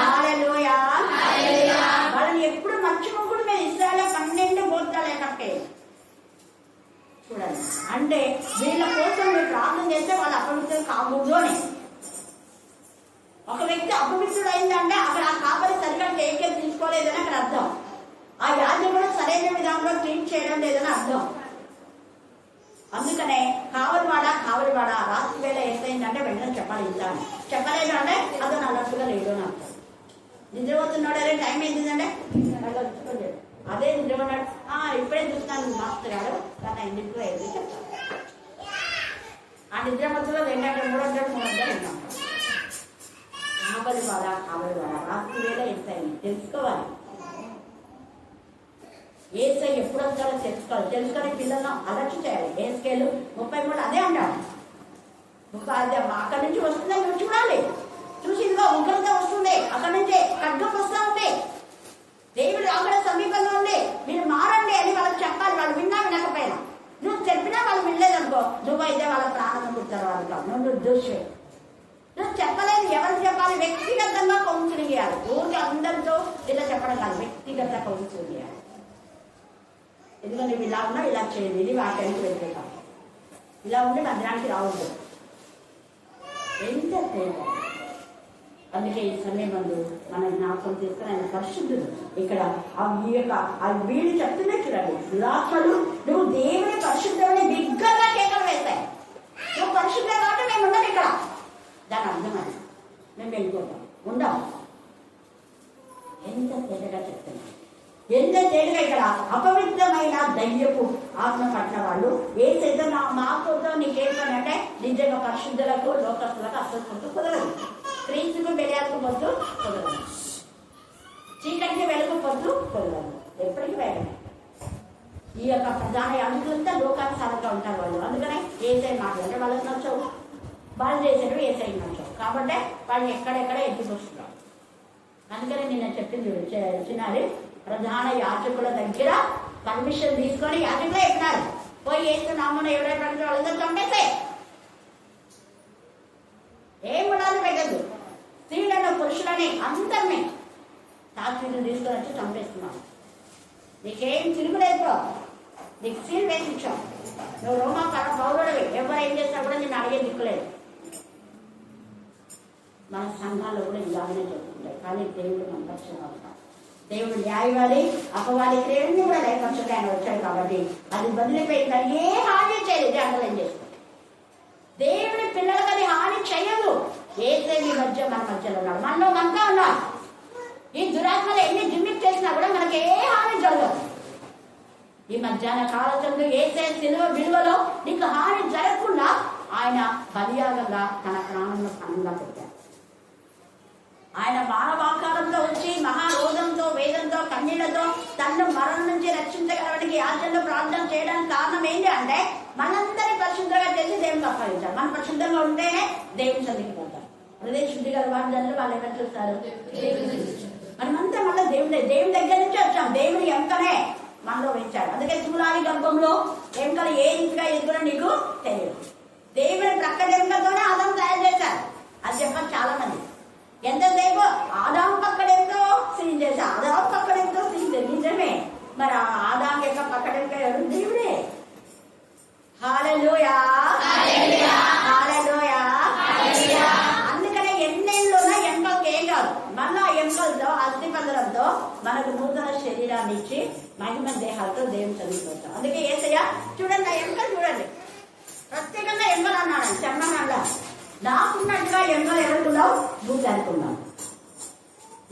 A: హల్లెలూయా. వాళ్ళని ఎప్పుడు మర్చిపోకుండా మేము ఇస్రాయేల్ 12 గోత్రాలే కట్టే చూడండి. అంటే వీళ్ళ కోసం మీరు ప్రార్థన చేస్తే వాళ్ళు అపవిత్రులు కాకూడదు అని. ఒక వ్యక్తి అపవిత్రుడు అయిందంటే అక్కడ ఆ కాపరి సరిగ్గా కేర్ తీసుకోలేదని అక్కడ అర్థం. ఆ యాజకుడు సరైన విధానంలో ట్రీట్ చేయడం లేదని అర్థం. అందుకనే కావలివాడ రాత్రి వేళ ఏమైందంటే వెంటనే చెప్పాలి, ఇస్తాను. చెప్పలేదు అంటే అతను అన్నట్టుగా లేదు అని అర్థం. నిద్రపోతున్నాడు, అదే టైం ఏంటిదంటే వెళ్ళలేదు, అదే నిద్రపోన్నాడు. ఇప్పుడే చూస్తాను మాస్టర్ గారు, కానీ ఎందుకు ఏది చెప్తాను. ఆ నిద్ర మధ్యలో 2 గంటలు 3 గంటలు 3 గంటలు విన్నాం. కావలివాడ రాత్రి వేళ ఏసైంది తెలుసుకోవాలి. ఏసై ఎప్పుడు వస్తాడో తెలుసుకొని పిల్లలను అలర్ట్ చేయాలి. ఏస్కేలు 33 అదే అంటాడు. అక్కడి నుంచి వస్తుందని నువ్వు చూడాలి. చూసి ఇదిగో ఉగ్రత వస్తుంది, అక్కడి నుంచే ఖడ్గం వస్తూ ఉంది, దేవుడు అక్కడ సమీపంగా ఉంది, మీరు మారండి అని వాళ్ళకి చెప్పాలి. వాళ్ళు విన్నా వినకపోయినా, నువ్వు చెప్పినా వాళ్ళు వినలేదనుకో, నువ్వైతే వాళ్ళ ప్రాణం పుట్టారు. వాళ్ళు కాదు, నువ్వు దోషే. నువ్వు చెప్పలేదు, ఎవరికి చెప్పాలి? వ్యక్తిగతంగా కౌన్సిలింగ్ చేయాలి. ఊరికి అందరితో ఇలా చెప్పడం కాదు, వ్యక్తిగత కౌన్సిలింగ్ చేయాలి. ఎందుకంటే నువ్వు ఇలా ఉన్నా ఇలా చేయండి, ఇది వాక్యానికి వ్యతిరేకం, ఇలా ఉండి మందిరానికి రావద్దు. ఎంత తేడా. అందుకే ఈ సమయం ముందు మన జ్ఞాపకం తీసుకుని ఆయన పరిశుద్ధుడు. ఇక్కడ ఈ యొక్క వీళ్ళు చెప్తూనే చూడండి, దురాత్మలు నువ్వు దేవుని పరిశుద్ధమని బిగ్గరగా కేకలు వేస్తాయి. నువ్వు పరిశుద్ధం కాబట్టి మేము ఉన్నాం ఇక్కడ, దాని అర్థమని మేము వెళ్ళిపోతాం, ఉండం. ఎంత తేలిగా చెప్తున్నాం, ఎంత తేలిగా. ఇక్కడ అపవిత్రమైన దయ్యపు ఆత్మ పట్టిన వాళ్ళు ఏ చేద్దాం మాతో నీకేం పని అంటే నిజంగా పరిశుద్ధులకు లోకస్తులకు అసలు కుదరదు. క్రీస్తుకు బెలియాలకు పొద్దు కుదరదు, చీకటికి వెలుగు పొద్దు కుదరదు, ఎప్పటికీ వేగమే. ఈ యొక్క ప్రధాన యాజకులంతా లోకానుసారంగా ఉంటారు వాళ్ళు. అందుకనే ఏసై మాట్లాడితే వాళ్ళకి నచ్చవు, వాళ్ళు చేసేటప్పుడు ఏసై నచ్చవు. కాబట్టి వాళ్ళు ఎక్కడెక్కడ ఎత్తుకొస్తున్నారు. అందుకని నిన్న చెప్పింది చిన్నారి, ప్రధాన యాజకుల దగ్గర పర్మిషన్ తీసుకొని యాజకులే ఎక్కినారు. పోయి వేస్తున్నామని ఎవరైనా వాళ్ళందరూ చంపేస్తే ఏం ఉండాలి పెట్టదు. స్త్రీలను పురుషులని అందరినీ తాత్వికులు తీసుకొని వచ్చి చంపేస్తున్నాను. నీకేం తిరుగులేదు, నీకు సీల్ వేసిచ్చాం, నువ్వు రోమా పౌరుడివి, ఎవరు ఏం చేసినా కూడా నేను అడిగే దిక్కులేదు. మన సంఘాల్లో కూడా ఇలాగనే జరుగుతుంటాయి. కానీ దేవుడు మన పక్షంగా ఉంటాడు. దేవుడు న్యాయవాది, అపవాది క్రియలను కూడా లైపక్షంగా ఆయన వచ్చాడు. కాబట్టి అది వదిలిపోయింది, ఏ హాని చేయలేదు. అండలం చేసుకో, దేవుడి పిల్లలకు అది హాని చేయదు. ఏసే మీ మధ్య మన మధ్యలో ఉన్నాడు, మనలో మనగా ఉన్నాడు. ఈ దురాత్మలు ఎన్ని జిమ్మిక్ చేసినా కూడా మనకి ఏ హాని జరగదు. ఈ మధ్యాహ్న కాలంలో ఏసే సిలువ విలువలో నీకు హాని జరగకుండా ఆయన బలియాగంగా తన ప్రాణంలో పనంగా పెట్టాడు. ఆయన మానవాకారంలో వచ్చి మహారోధంతో వేదంతో కన్నీళ్లతో తన్ను మరణం నుంచి రక్షించగలవానికి యాచనలో ప్రార్థన చేయడానికి కారణం ఏంటి అంటే మనందరి పరిశుద్ధంగా చేసి దేవునికి అప్పగించాలి. మనం పరిశుద్ధంగా ఉంటేనే దేవుని సన్నిధికి పోతాం. హృదయ శుద్ధి గల వారిని వాళ్ళు ఎవరు చూస్తారు? మనమంతా మళ్ళీ దేవుని దగ్గర నుంచి వచ్చాం. దేవుని ఎంకనే మనలో పెంచాడు. అందుకే చూలాలి గర్భంలో ఎంకలు ఏ ఇంటిగా ఎదుగులో నీకు తెలియదు. దేవుని ప్రక్క ఎంకతోనే ఆదాం తయారు చేశారు. అది చెప్పారు చాలా మంది. ఎంతసేపు ఆదాం పక్కడెంతో సీన్ చేశారు, ఆదాం పక్కడెంతో సీన్ నిజమే. మరి ఆదాం యొక్క పక్కడెంక ఎవరు? దేవుడే. హల్లెలూయా, హల్లెలూయా. అందుకనే ఎన్నెళ్ళున్నా ఎంకలకి ఏం కాదు. మళ్ళా ఎంకలతో అస్థిపంజరంతో మనకు నూతన శరీరాన్ని ఇచ్చి మహిమ దేహాలతో దేవుని చదివిపోతాం. అందుకే యేసయ్య చూడండి, ఆ ఎంకలు చూడండి, ప్రత్యేకంగా ఎంకలు అన్నాడు. చర్మం అలా నాకున్నట్టుగా ఎంకలు ఎవరుకున్నావు? భూమి అనుకున్నావు.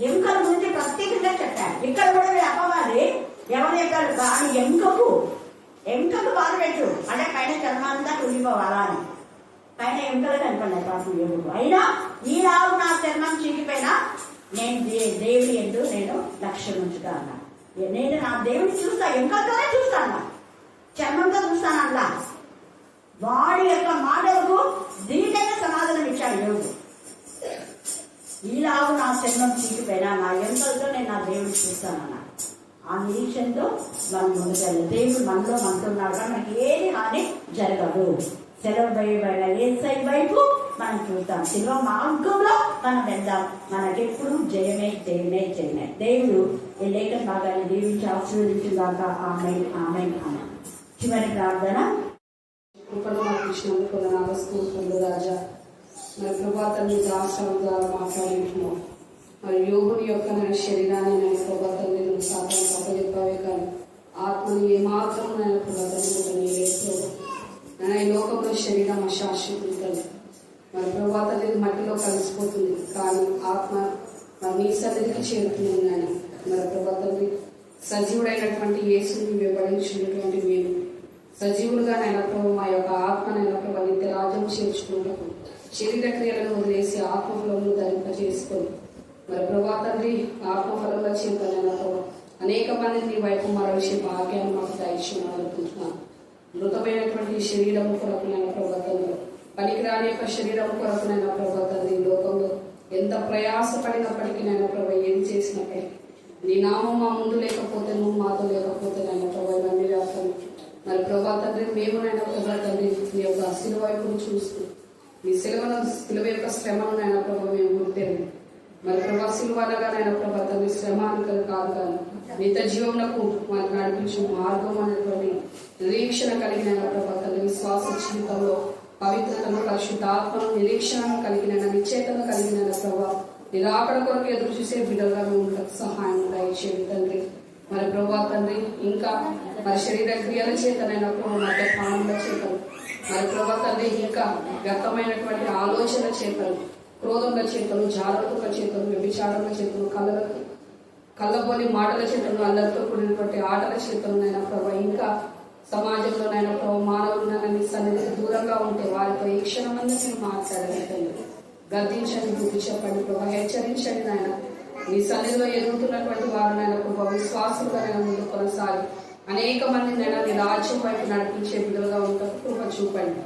A: ఎంకల గురించి ప్రత్యేకంగా చెప్పాడు. ఇక్కడ కూడా అపవాది ఎవరు చెప్పాడు? కానీ ఎంకకు బాధ పెట్టు అంటే పైన చర్మాంతా కుంగిపోవాలా అని. పైన ఎంకలు కనపడినాయి పాపం దేవుడు. అయినా ఈనాడు నా చర్మం చీకిపోయినా నేను దేవుడి ఎందు నేను లక్ష్యం ఉంచుతా అన్నా. నేను నా దేవుడిని చూస్తా, ఎంకలతోనే చూస్తాను, చర్మంతో చూస్తాను అన్నా. వాడి యొక్క మాటలకు దీటైన సమాధానం ఇచ్చాడు దేవుడు. ఈలాగు నా చర్మం చీకిపోయినా నా ఎంకలతో నేను నా దేవుడిని చూస్తానన్నా. ఆ నిరీక్షణతో మనం ముందుకెళ్ళి దేవుడు మనతో ఉన్నాడు కానీ మనకి ఏది హాని జరగదు. సెలవు బయట ఏసై వైపు మనం చూద్దాం. శిలువ మార్గంలో మనం వెళ్దాం. మనకెప్పుడు జయమే జయమే జయమే. దేవుడు ఈ లేఖన భాగాన్ని దీవించి ఆశీర్వదించిందాక ఆమేన్ ఆమేన్ ఆమేన్. చివరి ప్రార్థన.
F: కృపను మాకు ఇచ్చినందుకు నాగస్కూలు రాజా, మరి ప్రభాతాన్ని దాసం ద్వారా మాట్లాడుతున్నాం. మరి యోగుని యొక్క నేను శరీరాన్ని నేను ప్రభాతాన్ని నువ్వు సాతాన్ని అప్పచెప్పావే కానీ ఆత్మని ఏమాత్రం నేను ప్రభాతాన్ని లేదు. నేను ఈ లోకంలో శరీరం అశాశ్వతం. మరి ప్రభాతాన్ని మట్టిలో కలిసిపోతుంది కానీ ఆత్మ మరి నీ సన్నిధికి చేరుతుంది. నేను మరి ప్రభాతాన్ని సజీవుడైనటువంటి యేసుని వెంబడించినటువంటి మేము సజీవులుగా నైనా ప్రభు మా యొక్క ఆత్మనైనా ప్రభు నిత్య రాజ్యం చేర్చుకుంటూ శరీర క్రియలను వదిలేసి ఆత్మఫలమును ధరింపజేసుకొని మరి ప్రభా తండ్రి ఆత్మఫలంలో చేతనైనా ప్రభు అనేక మందిని నీ వైపు మరవసే భాగ్యాన్ని మాకు దయచేయమని అనుకుంటున్నాను. మృతమైనటువంటి శరీరము కొరకునైనా ప్రభా తండ్రి, పనికిరాని యొక్క శరీరం కొరకునైనా ప్రభా తండ్రి, లోకంలో ఎంత ప్రయాసపడినప్పటికీ నైనా ప్రభు ఏం చేసినప్పటికీ నీ నామం మా ముందు లేకపోతే నువ్వు మాతో లేకపోతే నైనా ప్రభు ఇవన్నీ వ్యాప్తం. మరి ప్రభా తండ్రి మేమునైనా ప్రభా తండ్రి నీ యొక్క శిలువ వైపును చూస్తూ నీ శిలువ యొక్క శ్రమను నైనా ప్రభు మేము గుర్తెరిగి మరి ప్రభా శిలువ అనగానైనా ప్రభా తండ్రి శ్రమ అనుకలు కాదు కానీ నిత్య జీవమునకు మనకు నడిపించిన మార్గం అనేటువంటి నిరీక్షణ కలిగిన ప్రభా తండ్రి విశ్వాస జీవితంలో పవిత్రతను పరిశుద్ధాత్మను నిరీక్షణను కలిగిన నిశ్చయితను కలిగిన ప్రభా నిరాకడ కొరకు ఎదురు చూసే బిడ్డలుగా మేము సహాయం దయచేయండి తండ్రి. మరి ప్రభా తండ్రి ఇంకా మరి శరీర క్రియల చేతనైనా ప్రభు మధ్య ప్రాణముల చేతలు మరి ప్రభా తండ్రి ఇంకా వ్యక్తమైనటువంటి ఆలోచన చేతలు, క్రోధముల చేతలు, జాగ్రత్తల చేతలు, వ్యభిచారముల చేతలు, కళ్ళబోని మాటల చేతలు, అందరితో కూడినటువంటి ఆటల చేతలునైనా ప్రభా ఇంకా సమాజంలోనైనా ప్రభు మానవులైనా సన్నిధికి దూరంగా ఉంటే వారితో ఈ క్షణమంతా మీరు మాట్లాడగలుగుతారు. గర్దించండి, బుద్ధి చెప్పండి ప్రభా, హెచ్చరించండి నాయన. నీ సన్నిధిలో ఎదుగుతున్నటువంటి వారినైనా ప్రభా విశ్వాసులుగా ముందు కొనసాగి అనేక మంది నైనా నీ రాజ్యం వైపు నడిపించే బిడ్డలుగా ఉంటారు కృప చూపండి.